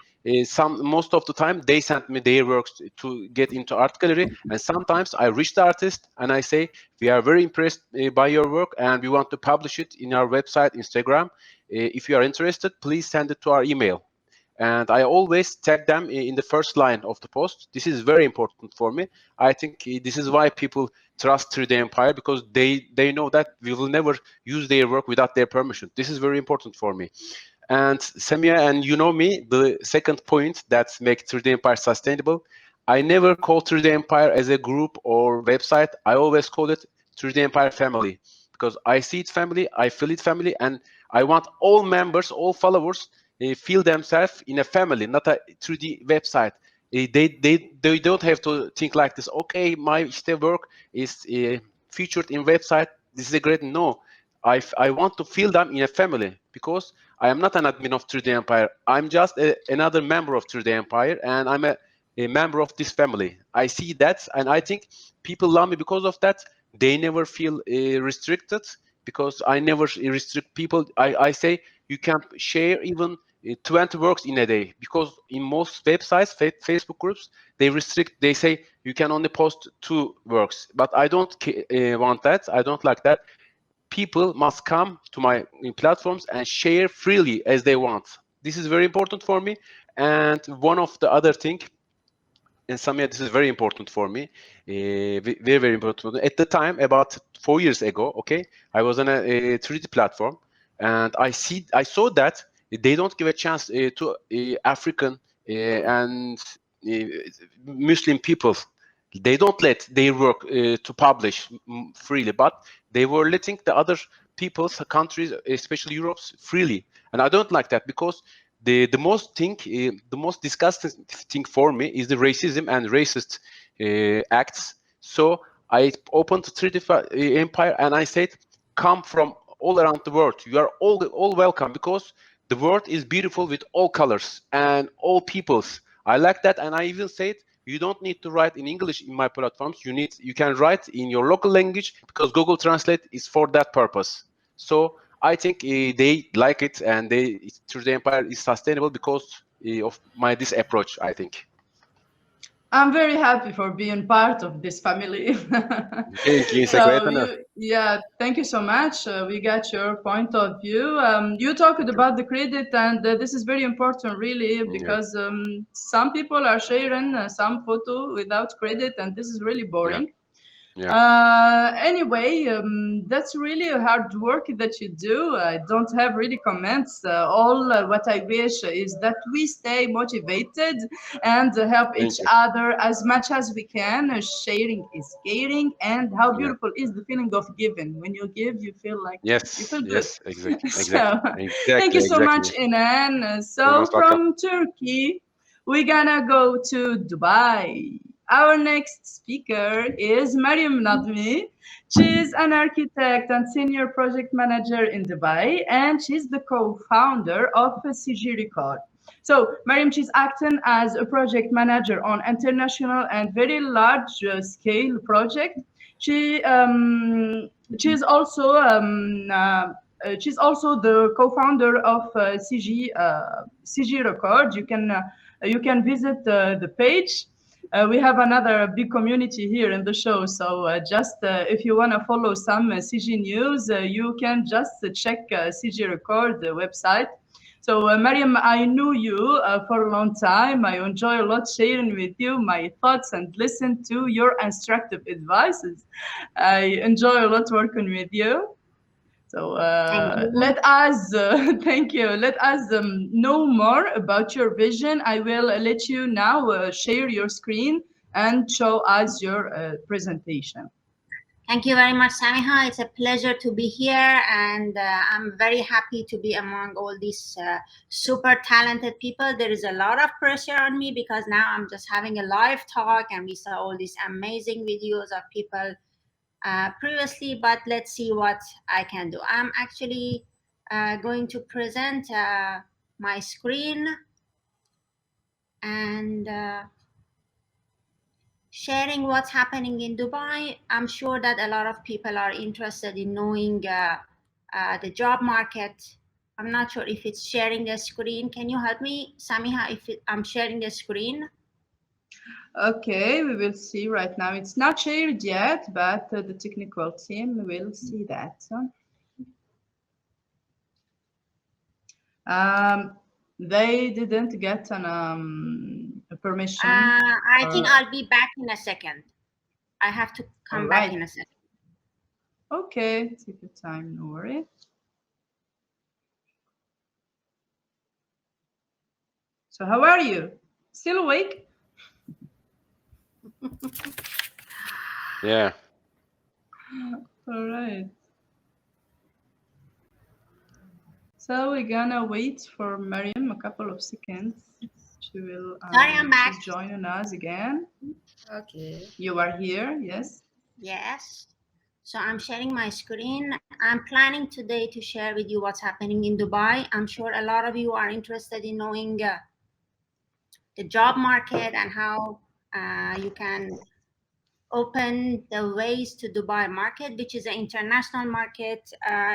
most of the time they send me their works to get into art gallery, and sometimes I reach the artist and I say, we are very impressed by your work and we want to publish it in our website, Instagram. If you are interested, please send it to our email. And I always tag them in the first line of the post. This is very important for me. I think this is why people trust 3D Empire, because they know that we will never use their work without their permission. This is very important for me. And Samia, and you know me, the second point that makes 3D Empire sustainable, I never call 3D Empire as a group or website. I always call it 3D Empire family, because I see it family, I feel it family, and I want all members, all followers feel themselves in a family, not a 3D website. They don't have to think like this. Okay, my work is featured in website. This is a great. No, I want to feel them in a family, because I am not an admin of 3D Empire. I'm just another member of 3D Empire, and I'm a member of this family. I see that, and I think people love me because of that. They never feel restricted, because I never restrict people. I say you can share even 20 works in a day, because in most websites, Facebook groups, they restrict. They say you can only post 2 works, but I don't want that. I don't like that. People must come to my platforms and share freely as they want. This is very important for me. And one of the other thing, and Samia, this is very important for me, very, very important for me. At the time, about 4 years ago, okay, I was on a 3D platform, and I saw that they don't give a chance to African and Muslim people. They don't let their work to publish freely, but they were letting the other people's countries, especially Europe's, freely. And I don't like that, because the most disgusting thing for me is the racism and racist acts. So I opened 3D Empire, and I said, come from all around the world. You are all welcome, because the world is beautiful with all colors and all peoples. I like that, and I even said, you don't need to write in English in my platforms. You can write in your local language, because Google Translate is for that purpose. So I think they like it, and 3D Empire is sustainable because of this approach, I think. I'm very happy for being part of this family. Thank you. Yeah, thank you so much. We got your point of view. You talked about the credit, and this is very important, really, because some people are sharing some photo without credit, and this is really boring. Anyway, that's really a hard work that you do. I don't have really comments. What I wish is that we stay motivated and help each other as much as we can. Sharing is caring, and how beautiful is the feeling of giving. When you give, you feel like you feel good. Yes, exactly. So, thank you so much, Inan. So from Turkey, we're gonna go to Dubai. Our next speaker is Maryam Nademi. She's an architect and senior project manager in Dubai, and she's the co-founder of SiNi Record. So, Maryam, she's acting as a project manager on international and very large scale project. She's also the co-founder of SiNi Record. You can visit the page. We have another big community here in the show, so if you want to follow some SiNi news, you can just check SiNi Record website. So Maryam, I knew you for a long time. I enjoy a lot sharing with you my thoughts and listen to your instructive advices. I enjoy a lot working with you. So let us, thank you. Let us know more about your vision. I will let you now share your screen and show us your presentation. Thank you very much, Samiha. It's a pleasure to be here, and I'm very happy to be among all these super talented people. There is a lot of pressure on me because now I'm just having a live talk, and we saw all these amazing videos of people previously, but let's see what I can do. I'm actually going to present my screen and sharing what's happening in Dubai. I'm sure that a lot of people are interested in knowing the job market. I'm not sure if it's sharing the screen. Can you help me, Samiha, if I'm sharing the screen? Okay, we will see right now. It's not shared yet, but the technical team will see that. They didn't get a permission. I think I'll be back in a second. I have to come back in a second. Okay, take your time, no worry. So how are you? Still awake? Yeah. All right. So we're gonna wait for Maryam a couple of seconds. She will Sorry, I'm back. she's joining us again. Okay. You are here, yes? Yes. So I'm sharing my screen. I'm planning today to share with you what's happening in Dubai. I'm sure a lot of you are interested in knowing the job market and how you can open the ways to Dubai market, which is an international market.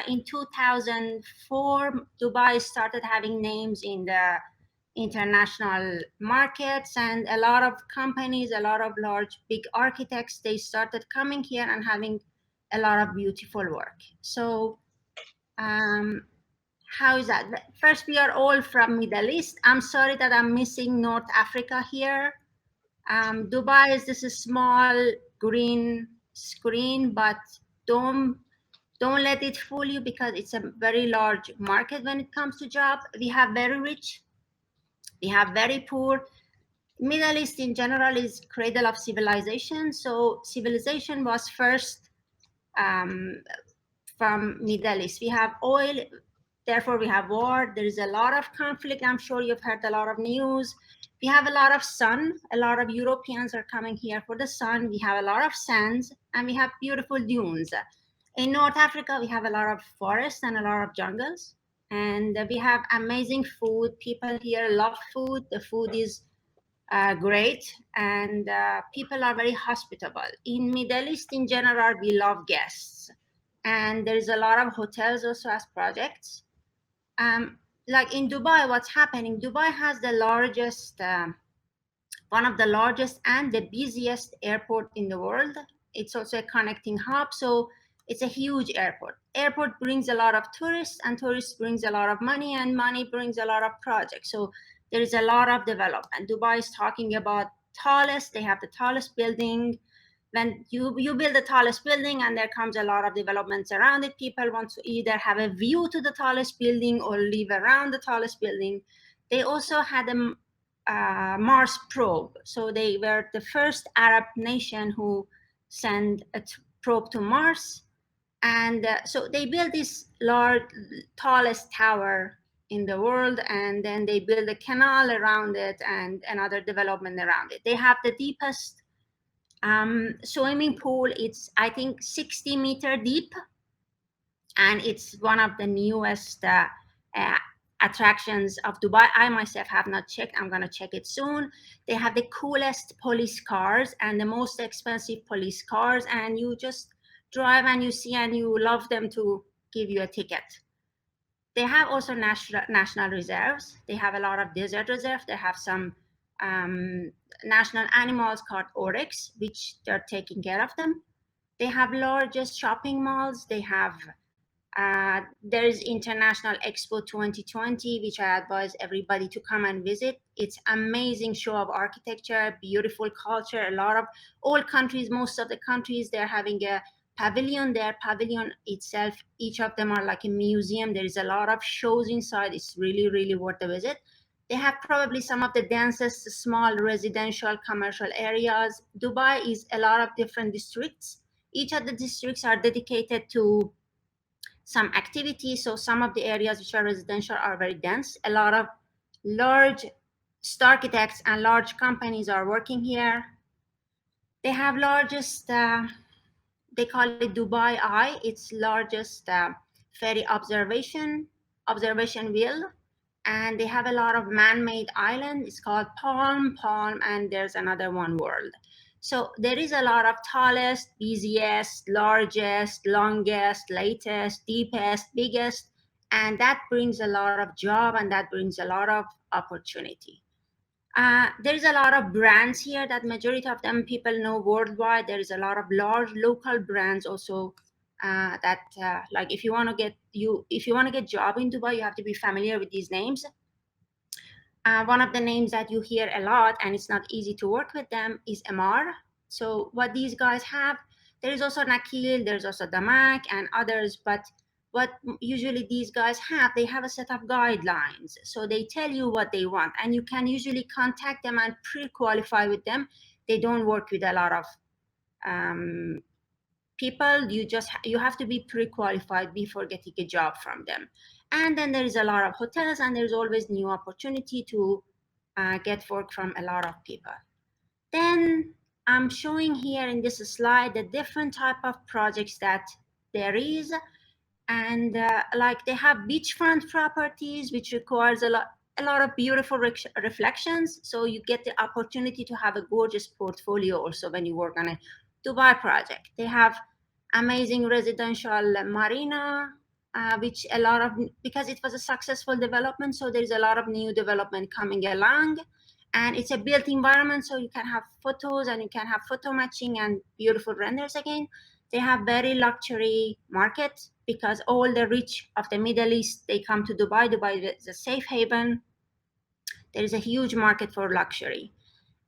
In 2004, Dubai started having names in the international markets, and a lot of companies, a lot of large, big architects, they started coming here and having a lot of beautiful work. So how is that? First, we are all from Middle East. I'm sorry that I'm missing North Africa here. Dubai is this small green screen, but don't let it fool you, because it's a very large market when it comes to job. We have very rich, we have very poor. Middle East in general is cradle of civilization. So civilization was first from Middle East. We have oil, therefore we have war. There is a lot of conflict. I'm sure you've heard a lot of news. We have a lot of sun. A lot of Europeans are coming here for the sun. We have a lot of sands, and we have beautiful dunes. In North Africa, we have a lot of forests and a lot of jungles. And we have amazing food. People here love food. The food is great, and people are very hospitable. In Middle East in general, we love guests. And there is a lot of hotels also as projects. Like in Dubai, what's happening? Dubai has the largest, one of the largest and the busiest airport in the world. It's also a connecting hub, so it's a huge airport. Airport brings a lot of tourists, and tourists brings a lot of money, and money brings a lot of projects. So there is a lot of development. Dubai is talking about tallest. They have the tallest building. When you build the tallest building and there comes a lot of developments around it, people want to either have a view to the tallest building or live around the tallest building. They also had a Mars probe. So they were the first Arab nation who sent a probe to Mars. And so they built this large, tallest tower in the world, and then they build a canal around it and another development around it. They have the deepest swimming pool. It's, I think, 60-meter deep, and it's one of the newest attractions of Dubai. I myself have not checked. I'm going to check it soon. They have the coolest police cars and the most expensive police cars, and you just drive and you see and you love them to give you a ticket. They have also national reserves. They have a lot of desert reserves. They have some national animals called oryx, which they're taking care of them. They have largest shopping malls. They have, there is International Expo 2020, which I advise everybody to come and visit. It's amazing show of architecture, beautiful culture. A lot of, all countries, most of the countries, they're having a pavilion. Their pavilion itself, each of them are like a museum. There is a lot of shows inside. It's really, really worth a visit. They have probably some of the densest small residential commercial areas. Dubai is a lot of different districts. Each of the districts are dedicated to some activities. So some of the areas which are residential are very dense. A lot of large architects and large companies are working here. They have largest, they call it Dubai Eye. It's largest ferry observation wheel. And they have a lot of man-made island. It's called Palm, and there's another one, World. So there is a lot of tallest, busiest, largest, longest, latest, deepest, biggest, and that brings a lot of job, and that brings a lot of opportunity. There is a lot of brands here that majority of them people know worldwide. There is a lot of large local brands also that like if you want to get job in Dubai, you have to be familiar with these names. One of the names that you hear a lot, and it's not easy to work with them, is Emar. So what these guys have, there is also Nakil, there's also Damak and others, but what usually these guys have, they have a set of guidelines. So they tell you what they want, and you can usually contact them and pre-qualify with them. They don't work with a lot of people. You have to be pre-qualified before getting a job from them. And then there is a lot of hotels, and there's always new opportunity to get work from a lot of people. Then I'm showing here in this slide the different type of projects that there is. And like they have beachfront properties, which requires a lot of beautiful reflections. So you get the opportunity to have a gorgeous portfolio also when you work on a Dubai project. They have amazing residential marina, which a lot of, because it was a successful development, so there's a lot of new development coming along. And it's a built environment, so you can have photos and you can have photo matching and beautiful renders again. They have very luxury market because all the rich of the Middle East, they come to Dubai. Dubai is a safe haven. There is a huge market for luxury.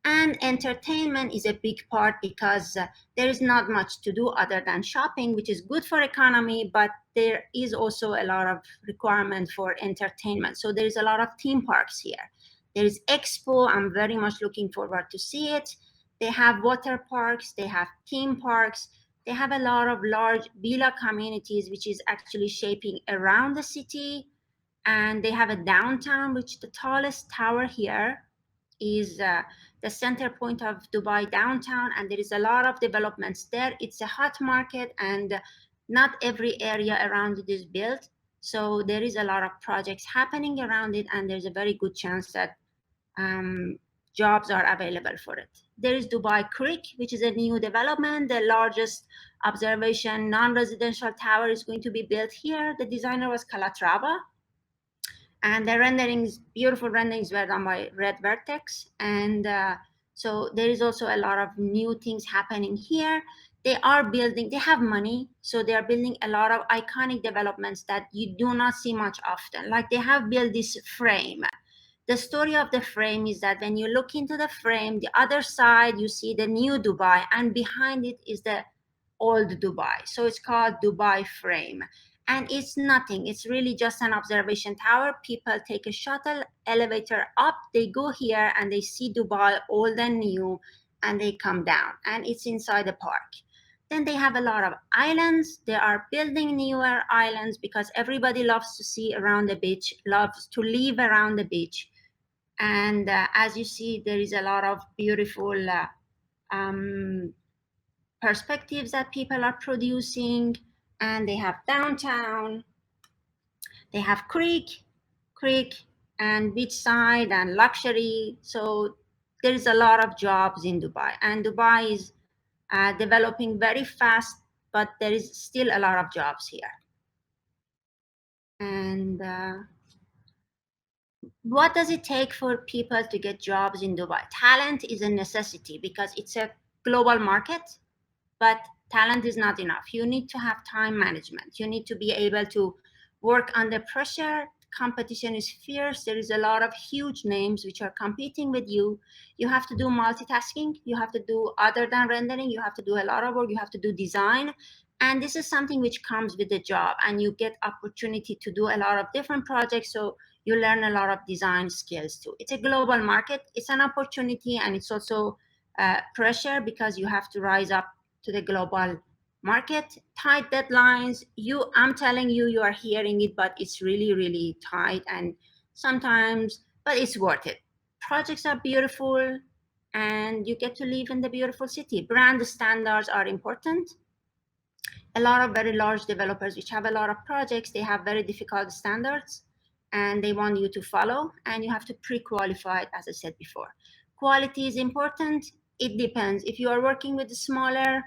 And entertainment is a big part because there is not much to do other than shopping, which is good for economy, but there is also a lot of requirement for entertainment. So there is a lot of theme parks here. There is Expo. I'm very much looking forward to see it. They have water parks. They have theme parks. They have a lot of large villa communities, which is actually shaping around the city. And they have a downtown, which the tallest tower here is the center point of Dubai downtown. And there is a lot of developments there. It's a hot market, and not every area around it is built. So there is a lot of projects happening around it, and there's a very good chance that jobs are available for it. There is Dubai Creek, which is a new development. The largest observation non-residential tower is going to be built here. The designer was Calatrava. And the renderings, beautiful renderings were done by Red Vertex. And so there is also a lot of new things happening here. They are building, they have money, so they are building a lot of iconic developments that you do not see much often. Like they have built this frame. The story of the frame is that when you look into the frame, the other side, you see the new Dubai, and behind it is the old Dubai. So it's called Dubai Frame. And it's nothing. It's really just an observation tower. People take a shuttle elevator up, they go here, and they see Dubai old and new, and they come down. And it's inside the park. Then they have a lot of islands. They are building newer islands because everybody loves to see around the beach, loves to live around the beach. And as you see, there is a lot of beautiful perspectives that people are producing. And they have downtown, they have creek, and beachside and luxury. So there is a lot of jobs in Dubai. And Dubai is developing very fast, but there is still a lot of jobs here. And what does it take for people to get jobs in Dubai? Talent is a necessity because it's a global market, but talent is not enough. You need to have time management. You need to be able to work under pressure. Competition is fierce. There is a lot of huge names which are competing with you. You have to do multitasking. You have to do, other than rendering, you have to do a lot of work. You have to do design. And this is something which comes with the job, and you get opportunity to do a lot of different projects. So you learn a lot of design skills too. It's a global market. It's an opportunity, and it's also pressure because you have to rise up to the global market. Tight deadlines. I'm telling you, you are hearing it, but it's really, really tight, and sometimes, but it's worth it. Projects are beautiful, and you get to live in the beautiful city. Brand standards are important. A lot of very large developers which have a lot of projects, they have very difficult standards, and they want you to follow, and you have to pre-qualify it, as I said before. Quality is important. It depends. If you are working with the smaller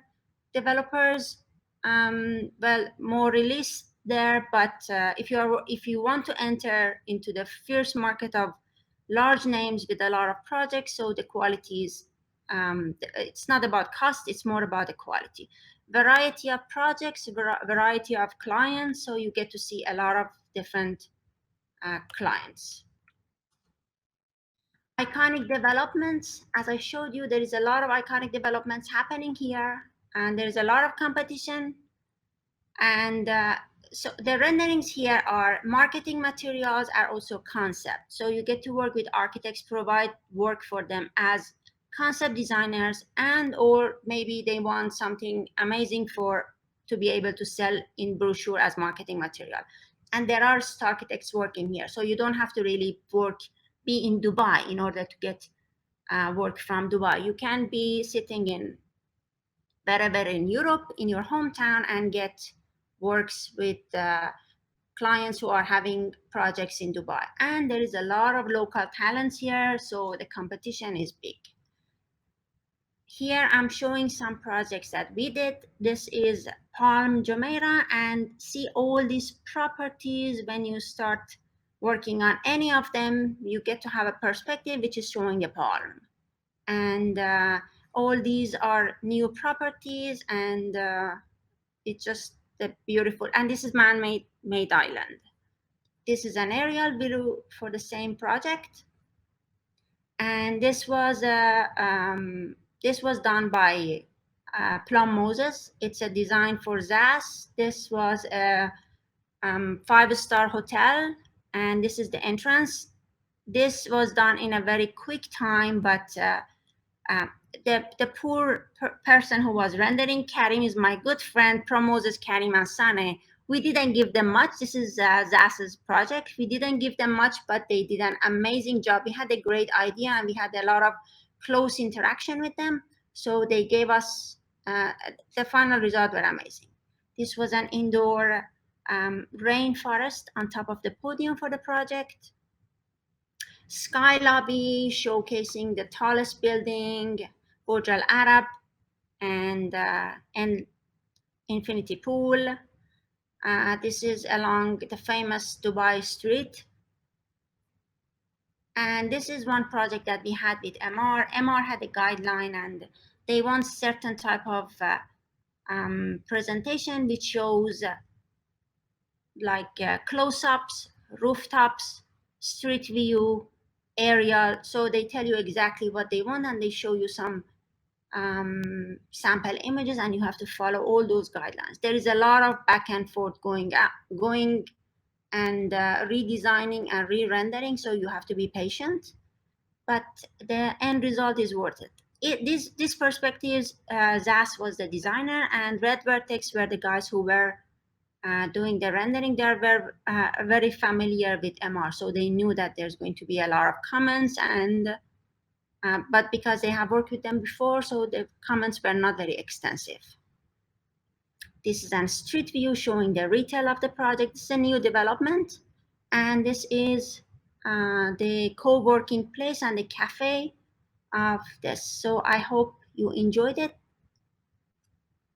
developers, well, more release there. But if you want to enter into the fierce market of large names with a lot of projects, so the quality is, it's not about cost, it's more about the quality. Variety of projects, variety of clients, so you get to see a lot of different clients. Iconic developments, as I showed you, there is a lot of iconic developments happening here, and there's a lot of competition. And so the renderings here are marketing materials, are also concept. So you get to work with architects, provide work for them as concept designers, and or maybe they want something amazing to be able to sell in brochure as marketing material. And there are architects working here. So you don't have to really be in Dubai in order to get work from Dubai. You can be sitting in wherever in Europe, in your hometown, and get works with clients who are having projects in Dubai. And there is a lot of local talents here, so the competition is big. Here I'm showing some projects that we did. This is Palm Jumeirah, and see all these properties. When you start working on any of them, you get to have a perspective which is showing a palm. And all these are new properties, and it's just beautiful. And this is man-made island. This is an aerial view for the same project. And this was done by Plum Moses. It's a design for ZAS. This was a 5-star hotel, and this is the entrance. This was done in a very quick time, but the poor person who was rendering, Karim is my good friend, Moses, Karim and Sane. We didn't give them much. This is ZAS's project. We didn't give them much, but they did an amazing job. We had a great idea, and we had a lot of close interaction with them. So they gave us, the final result were amazing. This was an indoor rainforest on top of the podium for the project. Sky lobby showcasing the tallest building, Burj Al Arab, and infinity pool. This is along the famous Dubai street. And this is one project that we had with MR. MR had a guideline, and they want certain type of presentation which shows close-ups, rooftops, street view, aerial. So they tell you exactly what they want, and they show you some sample images, and you have to follow all those guidelines. There is a lot of back and forth going and redesigning and re-rendering, so you have to be patient, but the end result is worth it. This perspective, ZAS was the designer, and Red Vertex were the guys who were doing the rendering. They were very familiar with MR, so they knew that there's going to be a lot of comments, and but because they have worked with them before, so the comments were not very extensive. This is a street view showing the retail of the project. It's a new development, and this is the co-working place and the cafe of this. So I hope you enjoyed it,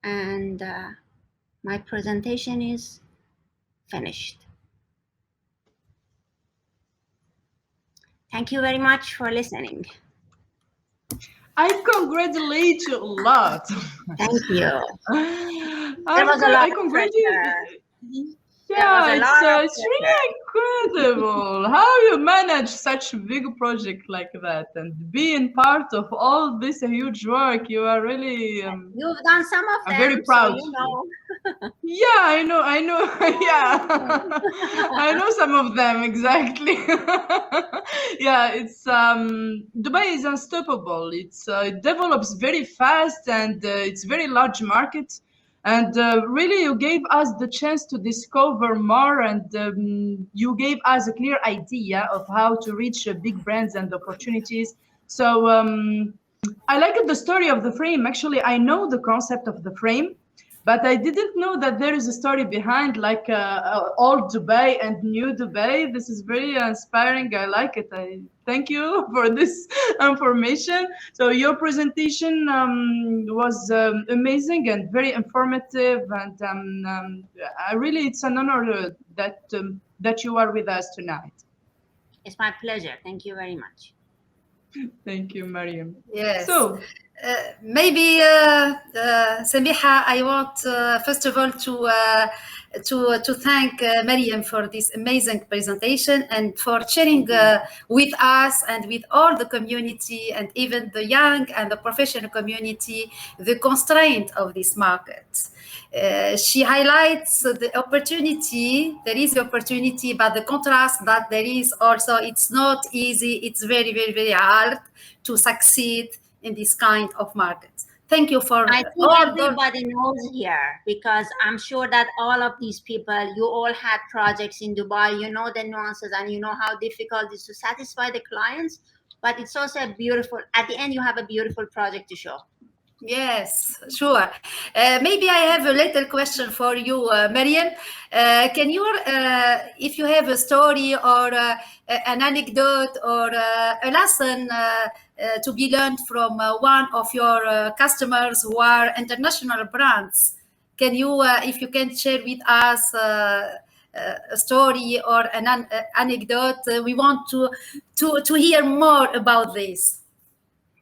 and my presentation is finished. Thank you very much for listening. I congratulate you a lot. Thank you. I congratulate you. Yeah, it's really incredible how you manage such a big project like that and being part of all this huge work. You are really you've done some of them. I'm very proud. So you know. Yeah, I know. Yeah, I know some of them exactly. Yeah, it's Dubai is unstoppable. It develops very fast, and it's very large market. And really, you gave us the chance to discover more, and you gave us a clear idea of how to reach big brands and opportunities. So I liked the story of the frame. Actually, I know the concept of the frame, but I didn't know that there is a story behind, like old Dubai and new Dubai. This is very inspiring. I like it. I thank you for this information. So your presentation was amazing and very informative, and really, it's an honor that you are with us tonight. It's my pleasure. Thank you very much. Thank you, Maryam. Yes. So maybe Samiha, I want first of all to thank Maryam for this amazing presentation and for sharing with us and with all the community and even the young and the professional community the constraint of this market. She highlights the opportunity. There is opportunity, but the contrast that there is also, it's not easy. It's very, very, very hard to succeed in this kind of market. Thank you for I think everybody knows here, because I'm sure that all of these people, you all had projects in Dubai, you know the nuances and you know how difficult it is to satisfy the clients, but it's also a beautiful, at the end, you have a beautiful project to show. Yes, sure. Maybe I have a little question for you, Maryam. Can you, if you have a story or an anecdote or a lesson to be learned from one of your customers who are international brands, can you, if you can share with us a story or an anecdote? We want to hear more about this.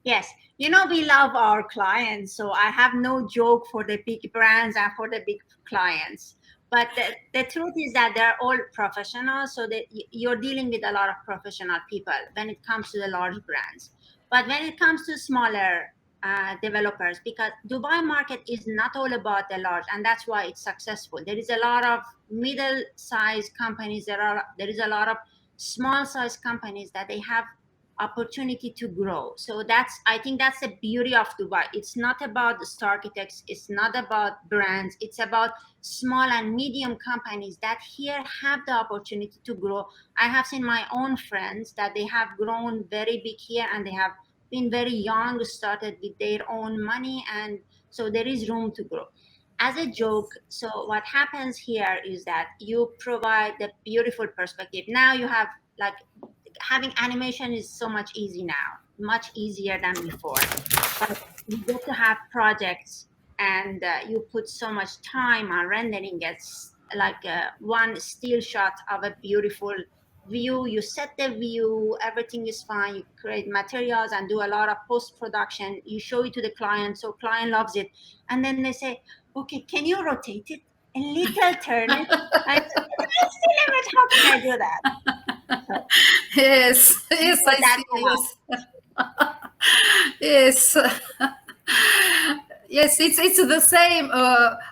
Yes. You know, we love our clients, so I have no joke for the big brands and for the big clients. But the truth is that they're all professionals, so that you're dealing with a lot of professional people when it comes to the large brands. But when it comes to smaller developers, because Dubai market is not all about the large, and that's why it's successful. There is a lot of middle-sized companies. There is a lot of small-sized companies that they have opportunity to grow. So I think that's the beauty of Dubai. It's not about the architects, it's not about brands, it's about small and medium companies that here have the opportunity to grow. I have seen my own friends that they have grown very big here, and they have been very young, started with their own money, and so there is room to grow. As a joke, so what happens here is that you provide the beautiful perspective. Now you have, like, having animation is so much easy now, much easier than before. But you get to have projects, and you put so much time on rendering. It's like one still shot of a beautiful view. You set the view, everything is fine. You create materials and do a lot of post-production. You show it to the client, so client loves it. And then they say, okay, can you rotate it a little, turn it? I said, how can I do that? Yes, yes, I see. Yes. Yes, it's the same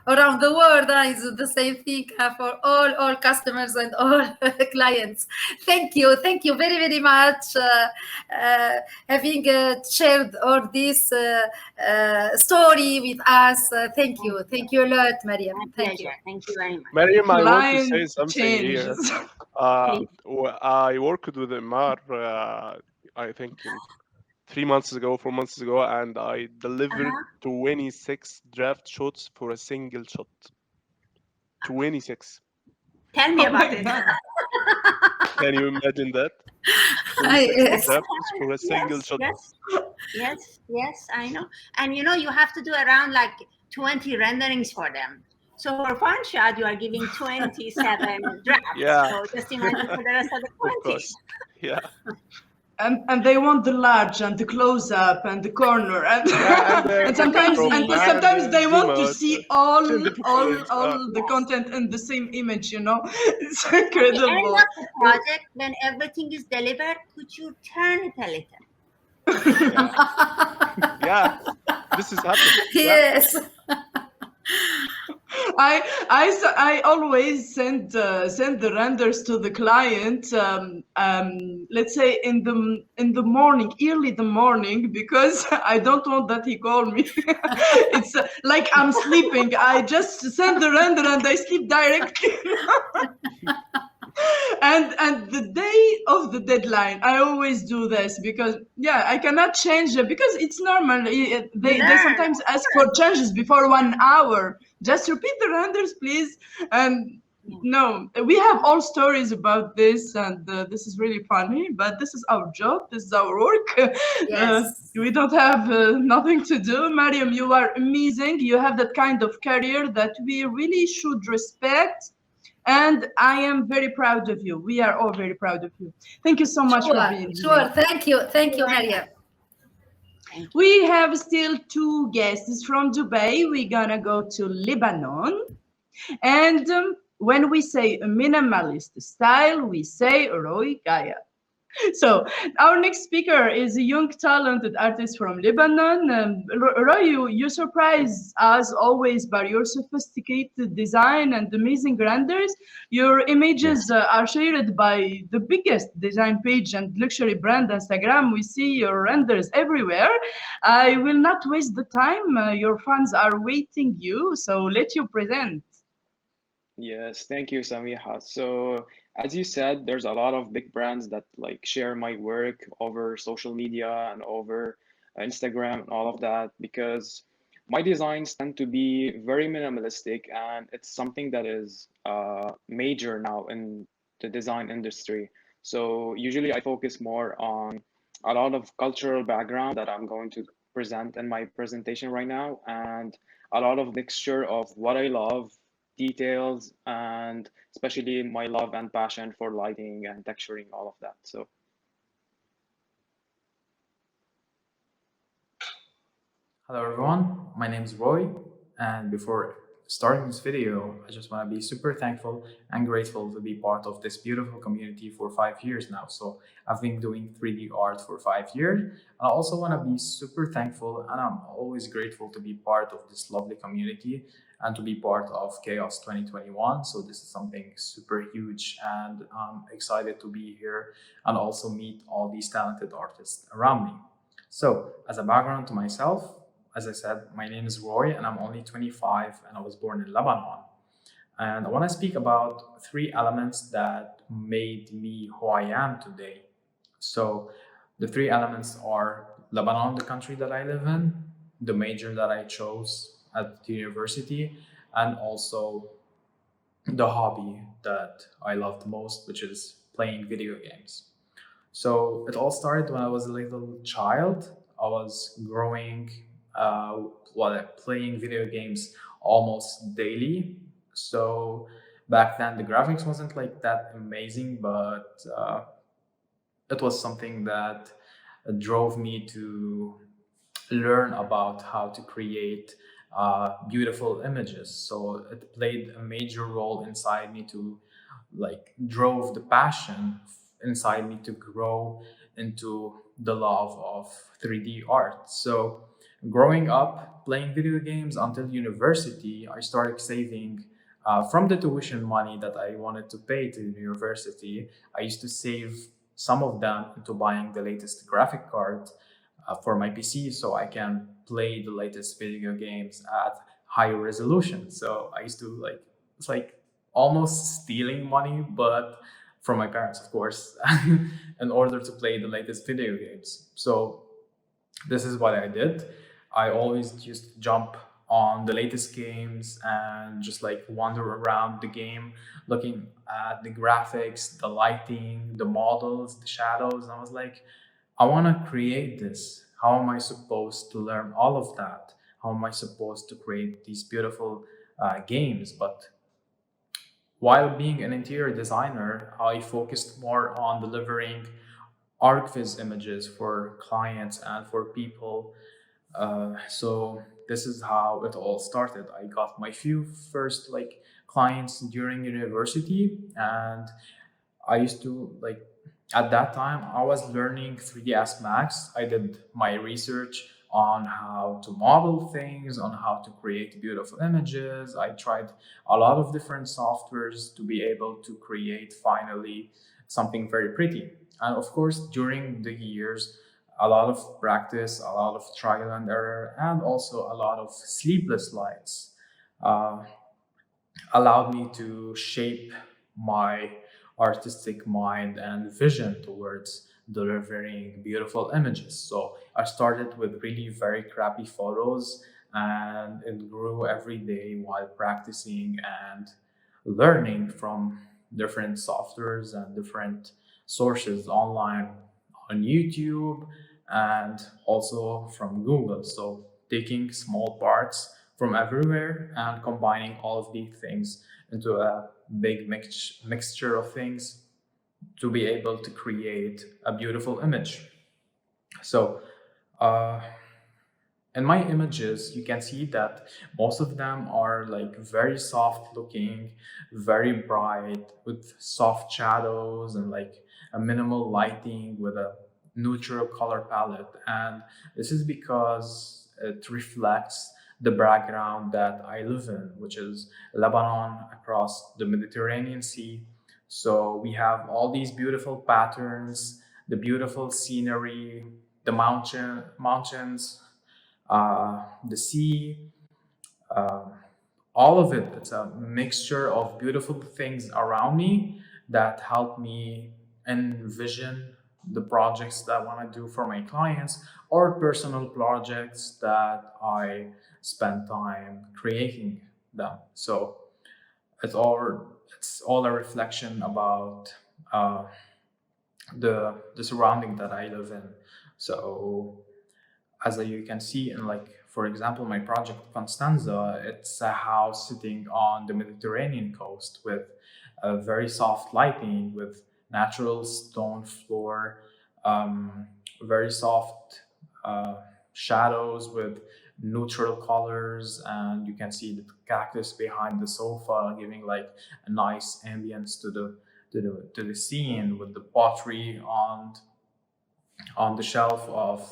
around the world. It's the same thing for all customers and all clients. Thank you very, very much having shared all this story with us. Thank you a lot, Maryam. Thank you very much. Maryam, I want to say something here. I worked with Immar, I think 3 months ago, 4 months ago, and I delivered 26 draft shots for a single shot. 26. Tell me about it. Can you imagine that? Yes. For a single shot. Yes, I know. And you know, you have to do around like 20 renderings for them. So for one shot, you are giving 27 drafts. Yeah. So just imagine for the rest of the 20. Of course. Yeah. And they want the large and the close up and the corner and sometimes they want to see all the content in the same image. You know, it's incredible. At the end of the project, when everything is delivered, could you turn it a little? Yeah, this is happening. Yes. I always send the renders to the client. Let's say in the morning, early the morning, because I don't want that he call me. It's like I'm sleeping. I just send the render and I sleep directly. And the day of the deadline, I always do this because I cannot change it because it's normal. They sometimes ask for changes before 1 hour. Just repeat the renders, please. And no, we have all stories about this, and this is really funny. But this is our job. This is our work. Yes. We don't have nothing to do. Maryam, you are amazing. You have that kind of career that we really should respect. And I am very proud of you. We are all very proud of you. Thank you so much for being here. Sure. Thank you, Maryam. We have still 2 guests from Dubai. We're gonna go to Lebanon. And when we say a minimalist style, we say Roy Ghaya. So our next speaker is a young, talented artist from Lebanon. Roy, you surprise us always by your sophisticated design and amazing renders. Your images are shared by the biggest design page and luxury brand Instagram. We see your renders everywhere. I will not waste the time. Your fans are waiting you, so let you present. Yes, thank you, Samiha. So, as you said, there's a lot of big brands that like share my work over social media and over Instagram and all of that because my designs tend to be very minimalistic and it's something that is major now in the design industry. So, usually I focus more on a lot of cultural background that I'm going to present in my presentation right now and a lot of mixture of what I love details and especially my love and passion for lighting and texturing, all of that. So hello everyone, my name is Roy, and before starting this video, I just want to be super thankful and grateful to be part of this beautiful community for 5 years now. So I've been doing 3D art for 5 years, and I also want to be super thankful and I'm always grateful to be part of this lovely community and to be part of Chaos 2021. So this is something super huge and I'm excited to be here and also meet all these talented artists around me. So as a background to myself, as I said, my name is Roy and I'm only 25 and I was born in Lebanon. And I want to speak about 3 elements that made me who I am today. So the 3 elements are Lebanon, the country that I live in, the major that I chose at the university, and also the hobby that I loved most, which is playing video games. So it all started when I was a little child. I was growing playing video games almost daily. So back then the graphics wasn't like that amazing, but it was something that drove me to learn about how to create beautiful images. So it played a major role inside me to drove the passion inside me to grow into the love of 3D art. So growing up playing video games until university, I started saving from the tuition money that I wanted to pay to the university. I used to save some of them into buying the latest graphic card for my PC so I can play the latest video games at higher resolution. So I used to it's like almost stealing money, but from my parents, of course, in order to play the latest video games. So this is what I did. I always used to jump on the latest games and just wander around the game, looking at the graphics, the lighting, the models, the shadows. And I was like, I want to create this. How am I supposed to learn all of that? How am I supposed to create these beautiful games? But while being an interior designer, I focused more on delivering ArchViz images for clients and for people. So this is how it all started. I got my few first clients during university, and I used to at that time I was learning 3ds Max. I did my research on how to model things, on how to create beautiful images. I tried a lot of different softwares to be able to create finally something very pretty. And of course, during the years, a lot of practice, a lot of trial and error, and also a lot of sleepless nights allowed me to shape my artistic mind and vision towards delivering beautiful images. So I started with really very crappy photos and it grew every day while practicing and learning from different softwares and different sources online on YouTube and also from Google. So taking small parts from everywhere and combining all of these things into a big mixture of things to be able to create a beautiful image. So in my images, you can see that most of them are like very soft looking, very bright, with soft shadows and like a minimal lighting with a neutral color palette. And this is because it reflects the background that I live in, which is Lebanon across the Mediterranean Sea. So we have all these beautiful patterns, the beautiful scenery, the mountains, the sea, all of it. It's a mixture of beautiful things around me that help me envision the projects that I want to do for my clients or personal projects that I spend time creating them. So it's all a reflection about the surrounding that I live in. So as you can see in, like, for example, my project Constanza, it's a house sitting on the Mediterranean coast with a very soft lighting, with natural stone floor, very soft shadows with neutral colors, and you can see the cactus behind the sofa giving like a nice ambience to the scene, with the pottery on the shelf of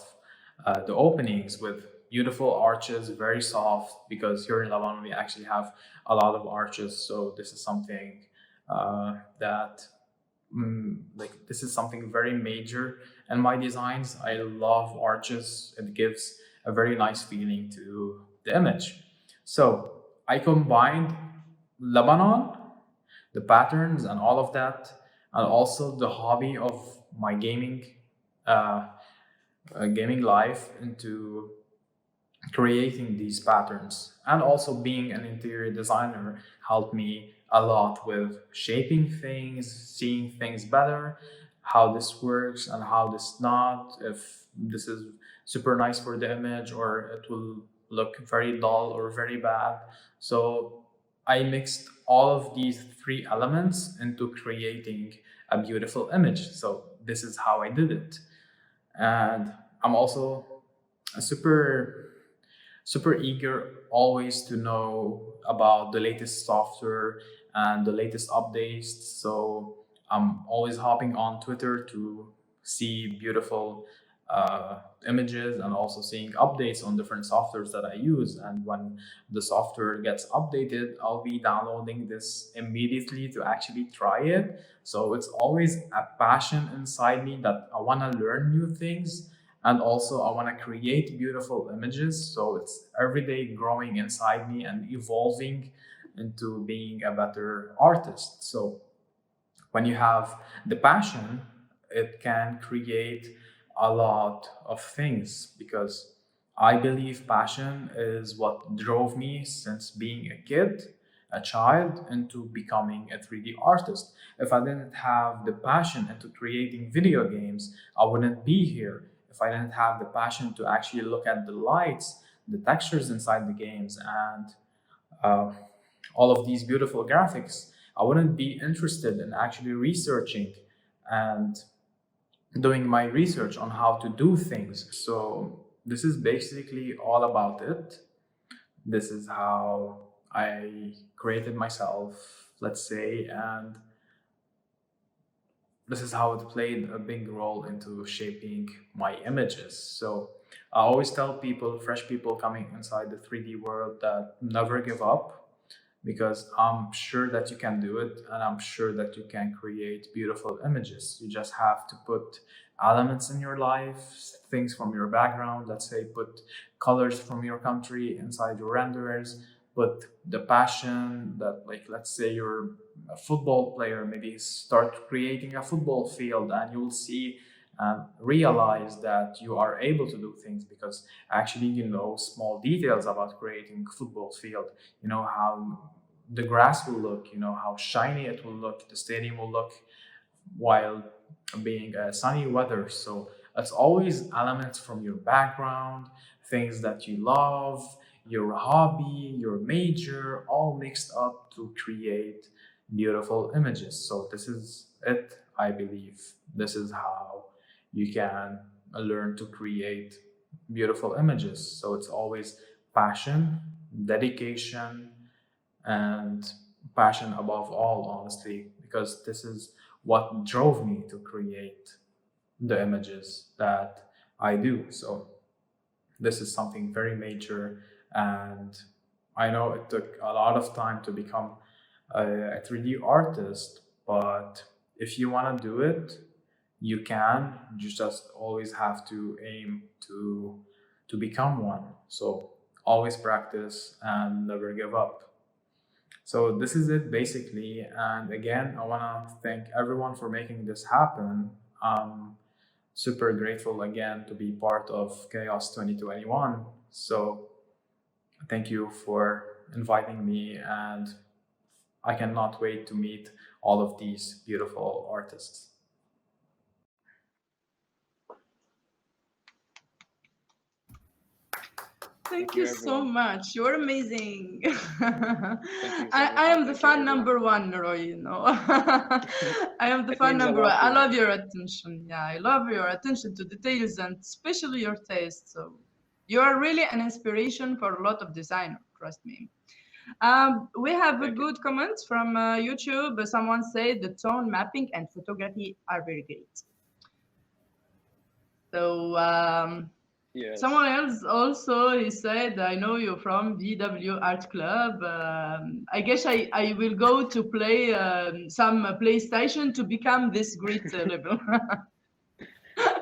the openings, with beautiful arches, very soft, because here in Lebanon we actually have a lot of arches. So this is something this is something very major in my designs. I love arches. It gives a very nice feeling to the image. So I combined Lebanon, the patterns and all of that, and also the hobby of my gaming life into creating these patterns. And also being an interior designer helped me a lot with shaping things, seeing things better, how this works and how this not, if this is super nice for the image or it will look very dull or very bad. So I mixed all of these three elements into creating a beautiful image. So this is how I did it. And I'm also a super eager always to know about the latest software and the latest updates. So I'm always hopping on Twitter to see beautiful images and also seeing updates on different softwares that I use. And when the software gets updated, I'll be downloading this immediately to actually try it. So it's always a passion inside me that I want to learn new things. And also I want to create beautiful images. So it's every day growing inside me and evolving into being a better artist. So when you have the passion, it can create a lot of things, because I believe passion is what drove me since being a child, into becoming a 3D artist. If I didn't have the passion into creating video games, I wouldn't be here. If I didn't have the passion to actually look at the lights, the textures inside the games, and all of these beautiful graphics, I wouldn't be interested in actually researching and doing my research on how to do things. So this is basically all about it. This is how I created myself, let's say, and this is how it played a big role into shaping my images. So I always tell people, fresh people coming inside the 3D world, that never give up, because I'm sure that you can do it, and I'm sure that you can create beautiful images. You just have to put elements in your life, things from your background, let's say put colors from your country inside your renderers, put the passion that, like, let's say you're a football player, maybe start creating a football field, and you'll see and realize that you are able to do things because actually you know small details about creating a football field. You know how the grass will look, you know how shiny it will look, the stadium will look while being sunny weather. So it's always elements from your background, things that you love, your hobby, your major, all mixed up to create beautiful images. So this is it, I believe. This is how you can learn to create beautiful images. So it's always passion, dedication, and passion above all, honestly, because this is what drove me to create the images that I do. So this is something very major, and I know it took a lot of time to become a 3D artist, but if you want to do it, you can. You just always have to aim to become one. So always practice and never give up. So this is it basically. And again, I want to thank everyone for making this happen. I'm super grateful again to be part of Chaos 2021. So thank you for inviting me, and I cannot wait to meet all of these beautiful artists. Thank you so everyone. much. You're amazing. you, I am the Thank you, fan everyone. number one, Roy, you know. I am the It fan means a number lot one. to I me. love your attention. Yeah, I love your attention to details and especially your taste. So you are really an inspiration for a lot of designers, trust me. We have a Thank you. good comment from YouTube. Someone said the tone mapping and photography are very great. So Yes. someone else also, he said, I know you from VW Art Club. I guess I will go to play some PlayStation to become this great level.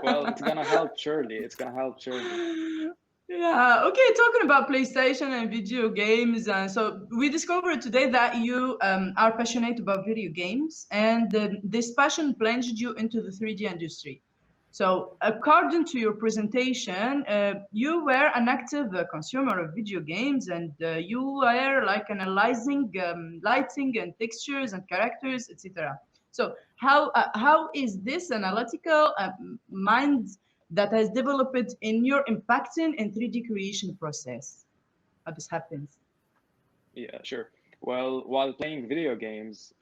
Well, it's gonna help surely. It's gonna help surely. Yeah, okay, talking about PlayStation and video games. So we discovered today that you are passionate about video games, and this passion plunged you into the 3D industry. So according to your presentation, you were an active consumer of video games, and you were like analyzing lighting and textures and characters, etc. So how is this analytical mind that has developed in your impacting and 3D creation process? How this happens? Yeah, sure. Well, while playing video games,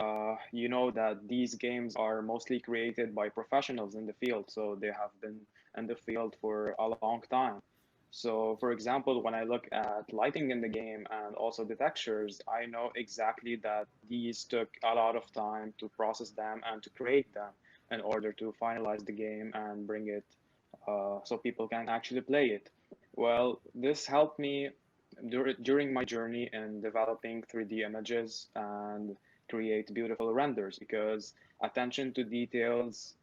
you know that these games are mostly created by professionals in the field, so they have been in the field for a long time. So, for example, when I look at lighting in the game and also the textures, I know exactly that these took a lot of time to process them and to create them in order to finalize the game and bring it so people can actually play it. Well, this helped me during my journey in developing 3D images and create beautiful renders, because attention to details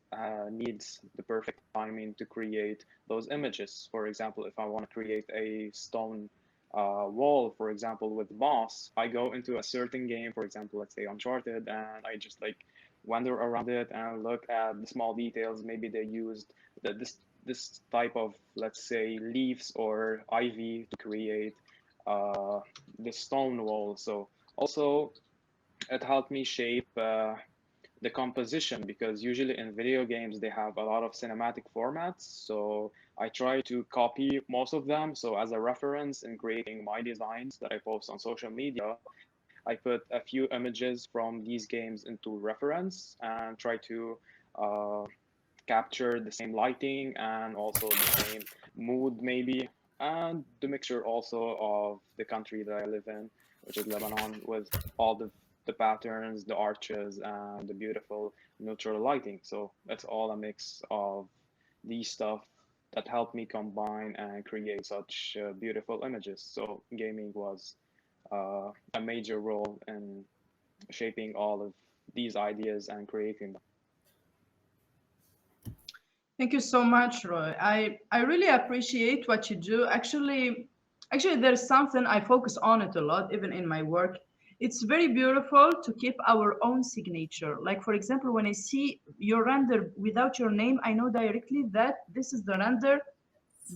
needs the perfect timing to create those images. For example, if I want to create a stone wall, for example, with moss, I go into a certain game, for example, let's say Uncharted, and I just like wander around it and look at the small details. Maybe they used this type of, let's say, leaves or ivy to create the stone wall. So also it helped me shape the composition, because usually in video games they have a lot of cinematic formats. So I try to copy most of them. So as a reference in creating my designs that I post on social media, I put a few images from these games into reference and try to capture the same lighting and also the same mood maybe, and the mixture also of the country that I live in, which is Lebanon, with all the patterns, the arches, and the beautiful neutral lighting. So that's all a mix of these stuff that helped me combine and create such beautiful images. So gaming was a major role in shaping all of these ideas and creating them. Thank you so much, Roy. I really appreciate what you do. Actually, there's something I focus on it a lot, even in my work. It's very beautiful to keep our own signature. Like, for example, when I see your render without your name, I know directly that this is the render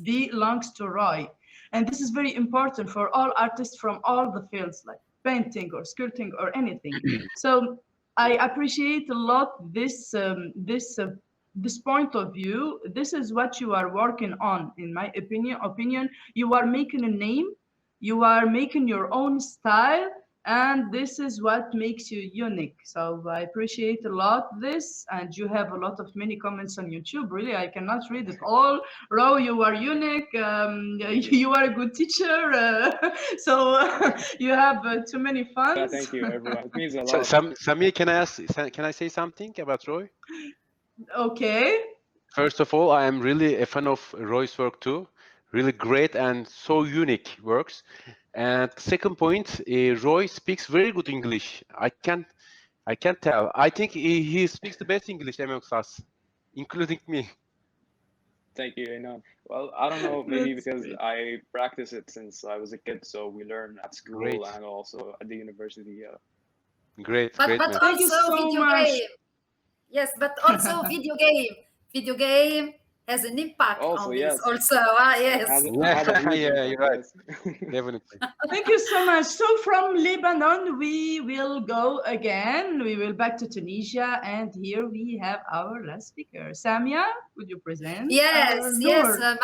belongs to Roy. And this is very important for all artists from all the fields, like painting or sculpting or anything. So I appreciate a lot this point of view. This is what you are working on, in my opinion. You are making a name, you are making your own style, And this is what makes you unique. So I appreciate a lot this, and you have a lot of many comments on YouTube. Really, I cannot read it all. Ro, you are unique. You are a good teacher. So you have too many Yeah, fans. thank you, everyone. It means a So, lot. Samia, can I say something about Roy? Okay. First of all, I am really a fan of Roy's work too. Really great and so unique works. And second point, Roy speaks very good English. I can't tell. I think he speaks the best English amongst us, including me. Thank you, Inan. Well, I don't know, maybe That's because great. I practice it since I was a kid, so we learn at school Great, and also at the university. Yeah. great, But great, man. Thank you also so video much. game. Yes, but also video game. Video game has an impact Also, on this. yes, Also, yes. had a huge Yeah, you're impact, right. yes. Definitely. Thank you so much. So from Lebanon, we will go again. We will back to Tunisia, and here we have our last speaker. Samia, would you present our Nour?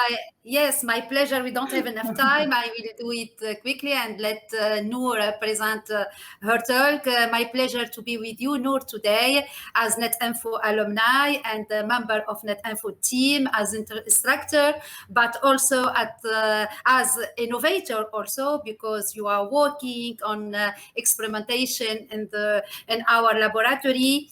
My pleasure. We don't have enough time. I will do it quickly and let Nour present her talk. My pleasure to be with you, Nour, today as Net-Info alumni and a member of Net-Info team as instructor, but also as innovator also, because you are working on experimentation in our laboratory.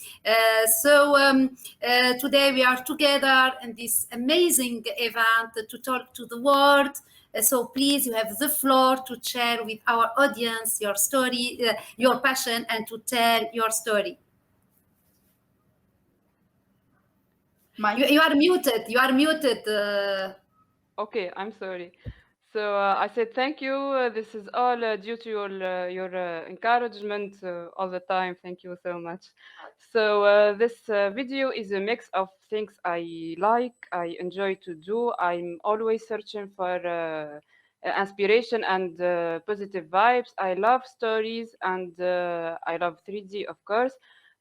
Today we are together in this amazing event to talk to the world. So please, you have the floor to share with our audience your story, your passion, and to tell your story. You are muted. You are muted. Okay, I'm sorry. So I said thank you. This is all due to your encouragement all the time. Thank you so much. So this video is a mix of things I like, I enjoy to do. I'm always searching for inspiration and positive vibes. I love stories and I love 3D, of course.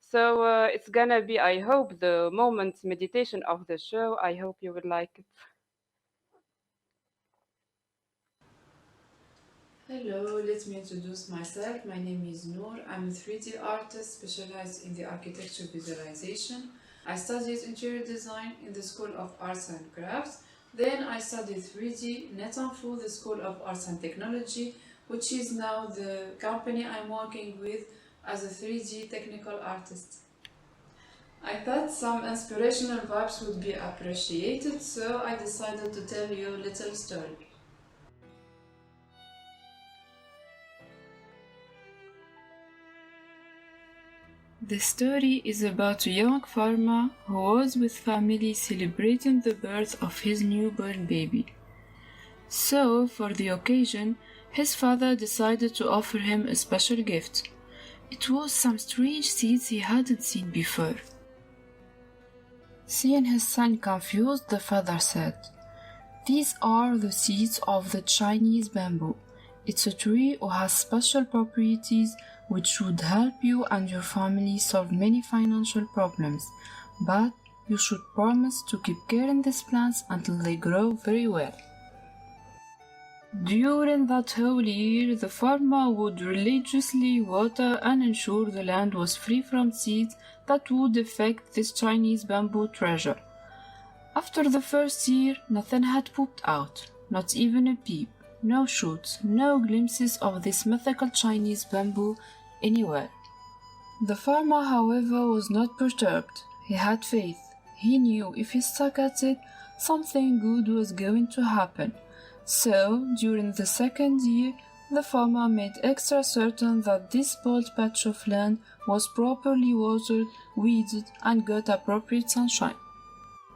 So it's gonna be, I hope, the moment meditation of the show. I hope you will like it. Hello, let me introduce myself. My name is Nour. I'm a 3D artist specialized in the architecture visualization. I studied interior design in the School of Arts and Crafts. Then I studied 3D Net-Info, the School of Arts and Technology, which is now the company I'm working with as a 3D technical artist. I thought some inspirational vibes would be appreciated, so I decided to tell you a little story. The story is about a young farmer who was with family celebrating the birth of his newborn baby. So, for the occasion, his father decided to offer him a special gift. It was some strange seeds he hadn't seen before. Seeing his son confused, the father said, "These are the seeds of the Chinese bamboo. It's a tree who has special properties which would help you and your family solve many financial problems, but you should promise to keep caring these plants until they grow very well." During that whole year, the farmer would religiously water and ensure the land was free from seeds that would affect this Chinese bamboo treasure. After the first year, nothing had popped out, not even a peep, no shoots, no glimpses of this mythical Chinese bamboo anywhere. The farmer, however, was not perturbed. He had faith. He knew if he stuck at it, something good was going to happen. So, during the second year, the farmer made extra certain that this bold patch of land was properly watered, weeded, and got appropriate sunshine.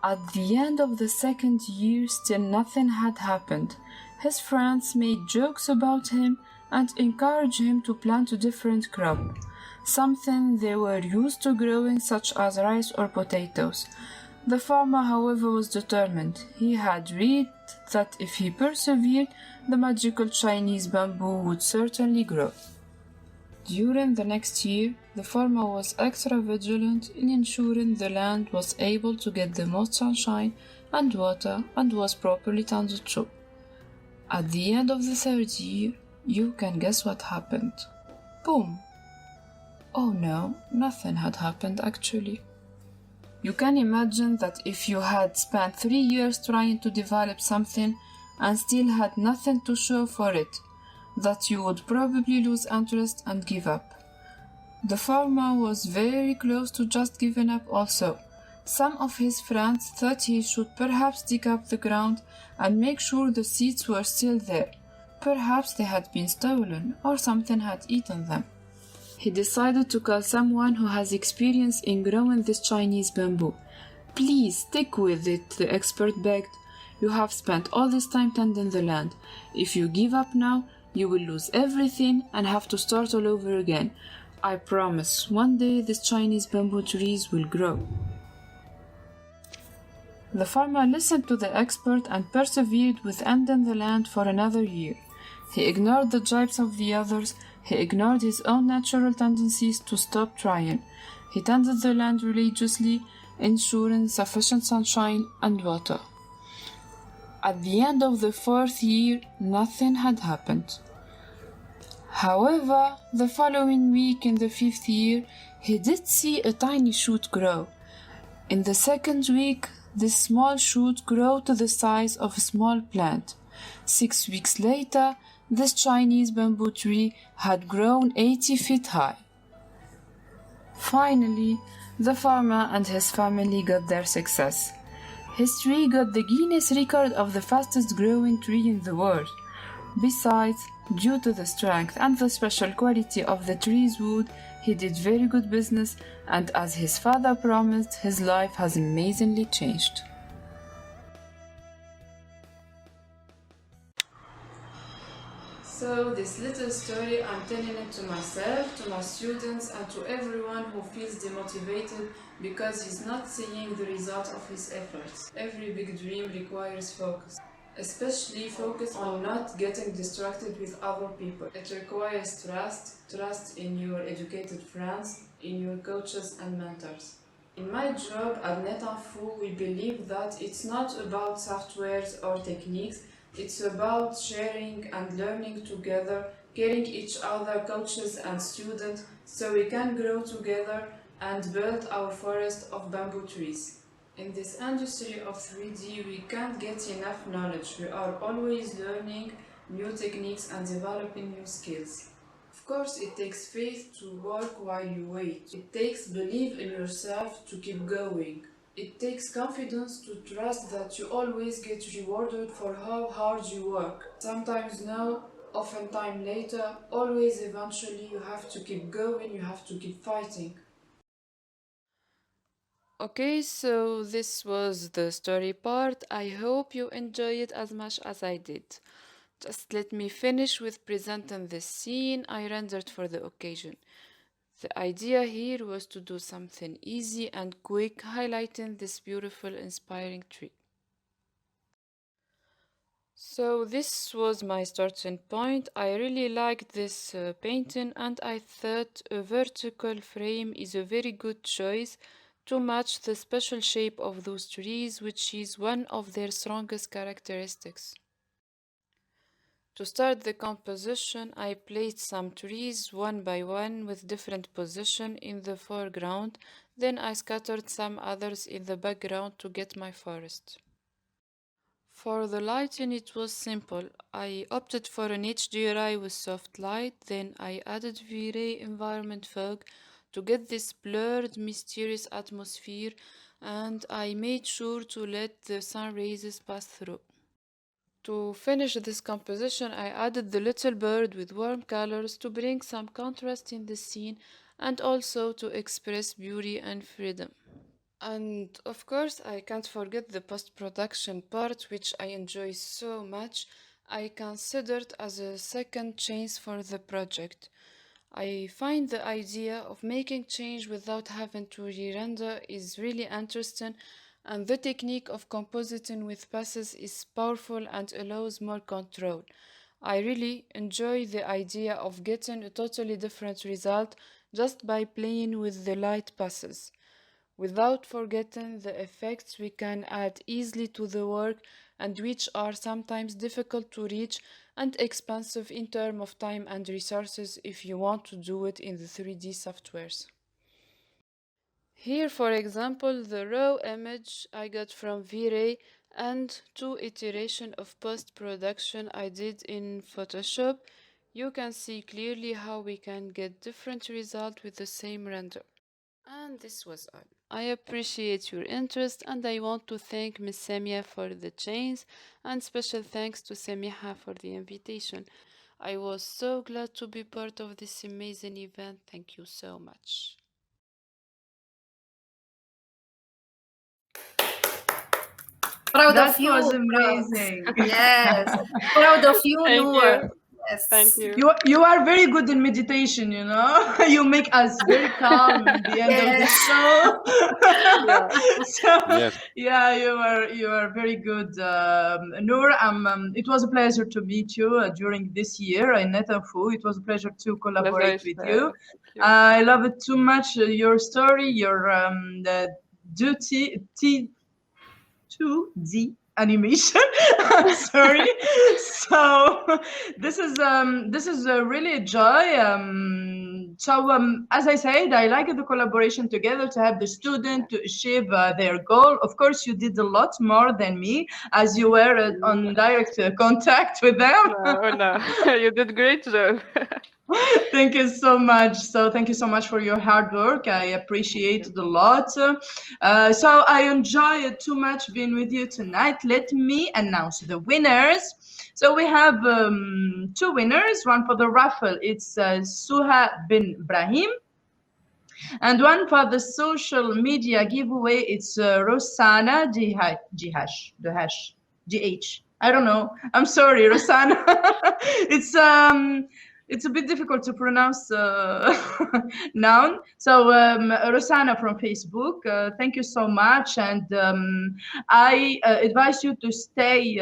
At the end of the second year, still nothing had happened. His friends made jokes about him and encouraged him to plant a different crop, something they were used to growing, such as rice or potatoes. The farmer, however, was determined. He had read that if he persevered, the magical Chinese bamboo would certainly grow. During the next year, the farmer was extra vigilant in ensuring the land was able to get the most sunshine and water and was properly tended to. At the end of the third year, you can guess what happened. boom. Oh no, nothing had happened actually. You can imagine that if you had spent 3 years trying to develop something and still had nothing to show for it, that you would probably lose interest and give up. The farmer was very close to just giving up also. Some of his friends thought he should perhaps dig up the ground and make sure the seeds were still there. Perhaps they had been stolen or something had eaten them. He decided to call someone who has experience in growing this Chinese bamboo. Please stick with it, the expert begged. You have spent all this time tending the land. If you give up now, you will lose everything and have to start all over again. I promise, one day these Chinese bamboo trees will grow. The farmer listened to the expert and persevered with tending the land for another year. He ignored the jibes of the others. He ignored his own natural tendencies to stop trying. He tended the land religiously, ensuring sufficient sunshine and water. At the end of the 4th year, nothing had happened. However, the following week in the 5th year, he did see a tiny shoot grow. In the 2nd week, this small shoot grew to the size of a small plant. 6 weeks later, this Chinese bamboo tree had grown 80 feet high. Finally, the farmer and his family got their success. His tree got the Guinness record of the fastest growing tree in the world. Besides, due to the strength and the special quality of the tree's wood, he did very good business, and as his father promised, his life has amazingly changed. So this little story, I'm telling it to myself, to my students, and to everyone who feels demotivated because he's not seeing the result of his efforts. Every big dream requires focus, especially focus on not getting distracted with other people. It requires trust in your educated friends, in your coaches and mentors. In my job at Net-Info, we believe that it's not about softwares or techniques. It's about sharing and learning together, caring each other, coaches and students, so we can grow together and build our forest of bamboo trees. In this industry of 3D, we can't get enough knowledge. We are always learning new techniques and developing new skills. Of course, it takes faith to work while you wait. It takes belief in yourself to keep going. It takes confidence to trust that you always get rewarded for how hard you work. Sometimes no, oftentimes later, always eventually you have to keep going, you have to keep fighting. Okay, so this was the story part. I hope you enjoy it as much as I did. Just let me finish with presenting the scene I rendered for the occasion. The idea here was to do something easy and quick, highlighting this beautiful, inspiring tree. So this was my starting point. I really liked this painting, and I thought a vertical frame is a very good choice to match the special shape of those trees, which is one of their strongest characteristics. To start the composition, I placed some trees one by one with different position in the foreground, then I scattered some others in the background to get my forest. For the lighting, it was simple. I opted for an HDRI with soft light, then I added V-Ray environment fog to get this blurred, mysterious atmosphere, and I made sure to let the sun rays pass through. To finish this composition, I added the little bird with warm colors to bring some contrast in the scene and also to express beauty and freedom. And of course, I can't forget the post-production part, which I enjoy so much. I considered as a second chance for the project. I find the idea of making change without having to re-render is really interesting, and the technique of compositing with passes is powerful and allows more control. I really enjoy the idea of getting a totally different result just by playing with the light passes. Without forgetting the effects we can add easily to the work, and which are sometimes difficult to reach and expensive in terms of time and resources if you want to do it in the 3D softwares. Here, for example, the raw image I got from V-Ray and 2 iterations of post-production I did in Photoshop, you can see clearly how we can get different results with the same render. And this was all. I appreciate your interest and I want to thank Ms. Samia for the chains and special thanks to Samiha for the invitation. I was so glad to be part of this amazing event. Thank you so much. Proud That of you. was amazing. Yes. Proud of you, Thank Nour. you. Yes. Thank you. You are very good in meditation, you know. You make us very calm at the end of the Yes. show. Yeah. So, Yes. yeah, you are very good, Nour. It was a pleasure to meet you during this year in Net-Info. It was a pleasure to collaborate with you. Thank you. I love it too much. Your story, your the duty, 2D animation. I'm sorry. So this is really a joy. As I said, I like the collaboration together to have the student to achieve their goal. Of course, you did a lot more than me, as you were on direct contact with them. No, you did great job. Thank you so much. So thank you so much for your hard work. I appreciate it a lot. So I enjoyed too much being with you tonight. Let me announce the winners. So we have 2 winners. One for the raffle, it's Suha bin Brahim. And one for the social media giveaway, it's Rosana GH. I don't know. I'm sorry, Rosana. It's a bit difficult to pronounce noun. So Rosana from Facebook, thank you so much. And I advise you to stay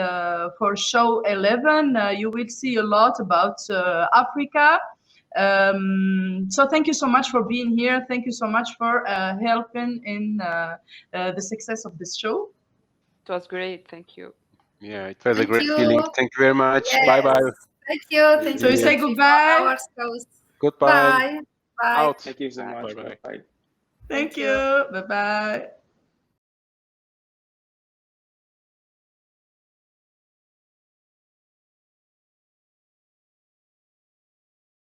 for show 11. You will see a lot about Africa. So thank you so much for being here. Thank you so much for helping in the success of this show. It was great. Thank you. Yeah, it was a Thank great you. feeling. Thank you very much. Yes. Bye bye. Thank you. Thank So you. you say goodbye. Our shows. Goodbye. Bye. Bye. Out. Thank you so much. Bye bye. Bye. Thank you. Bye bye.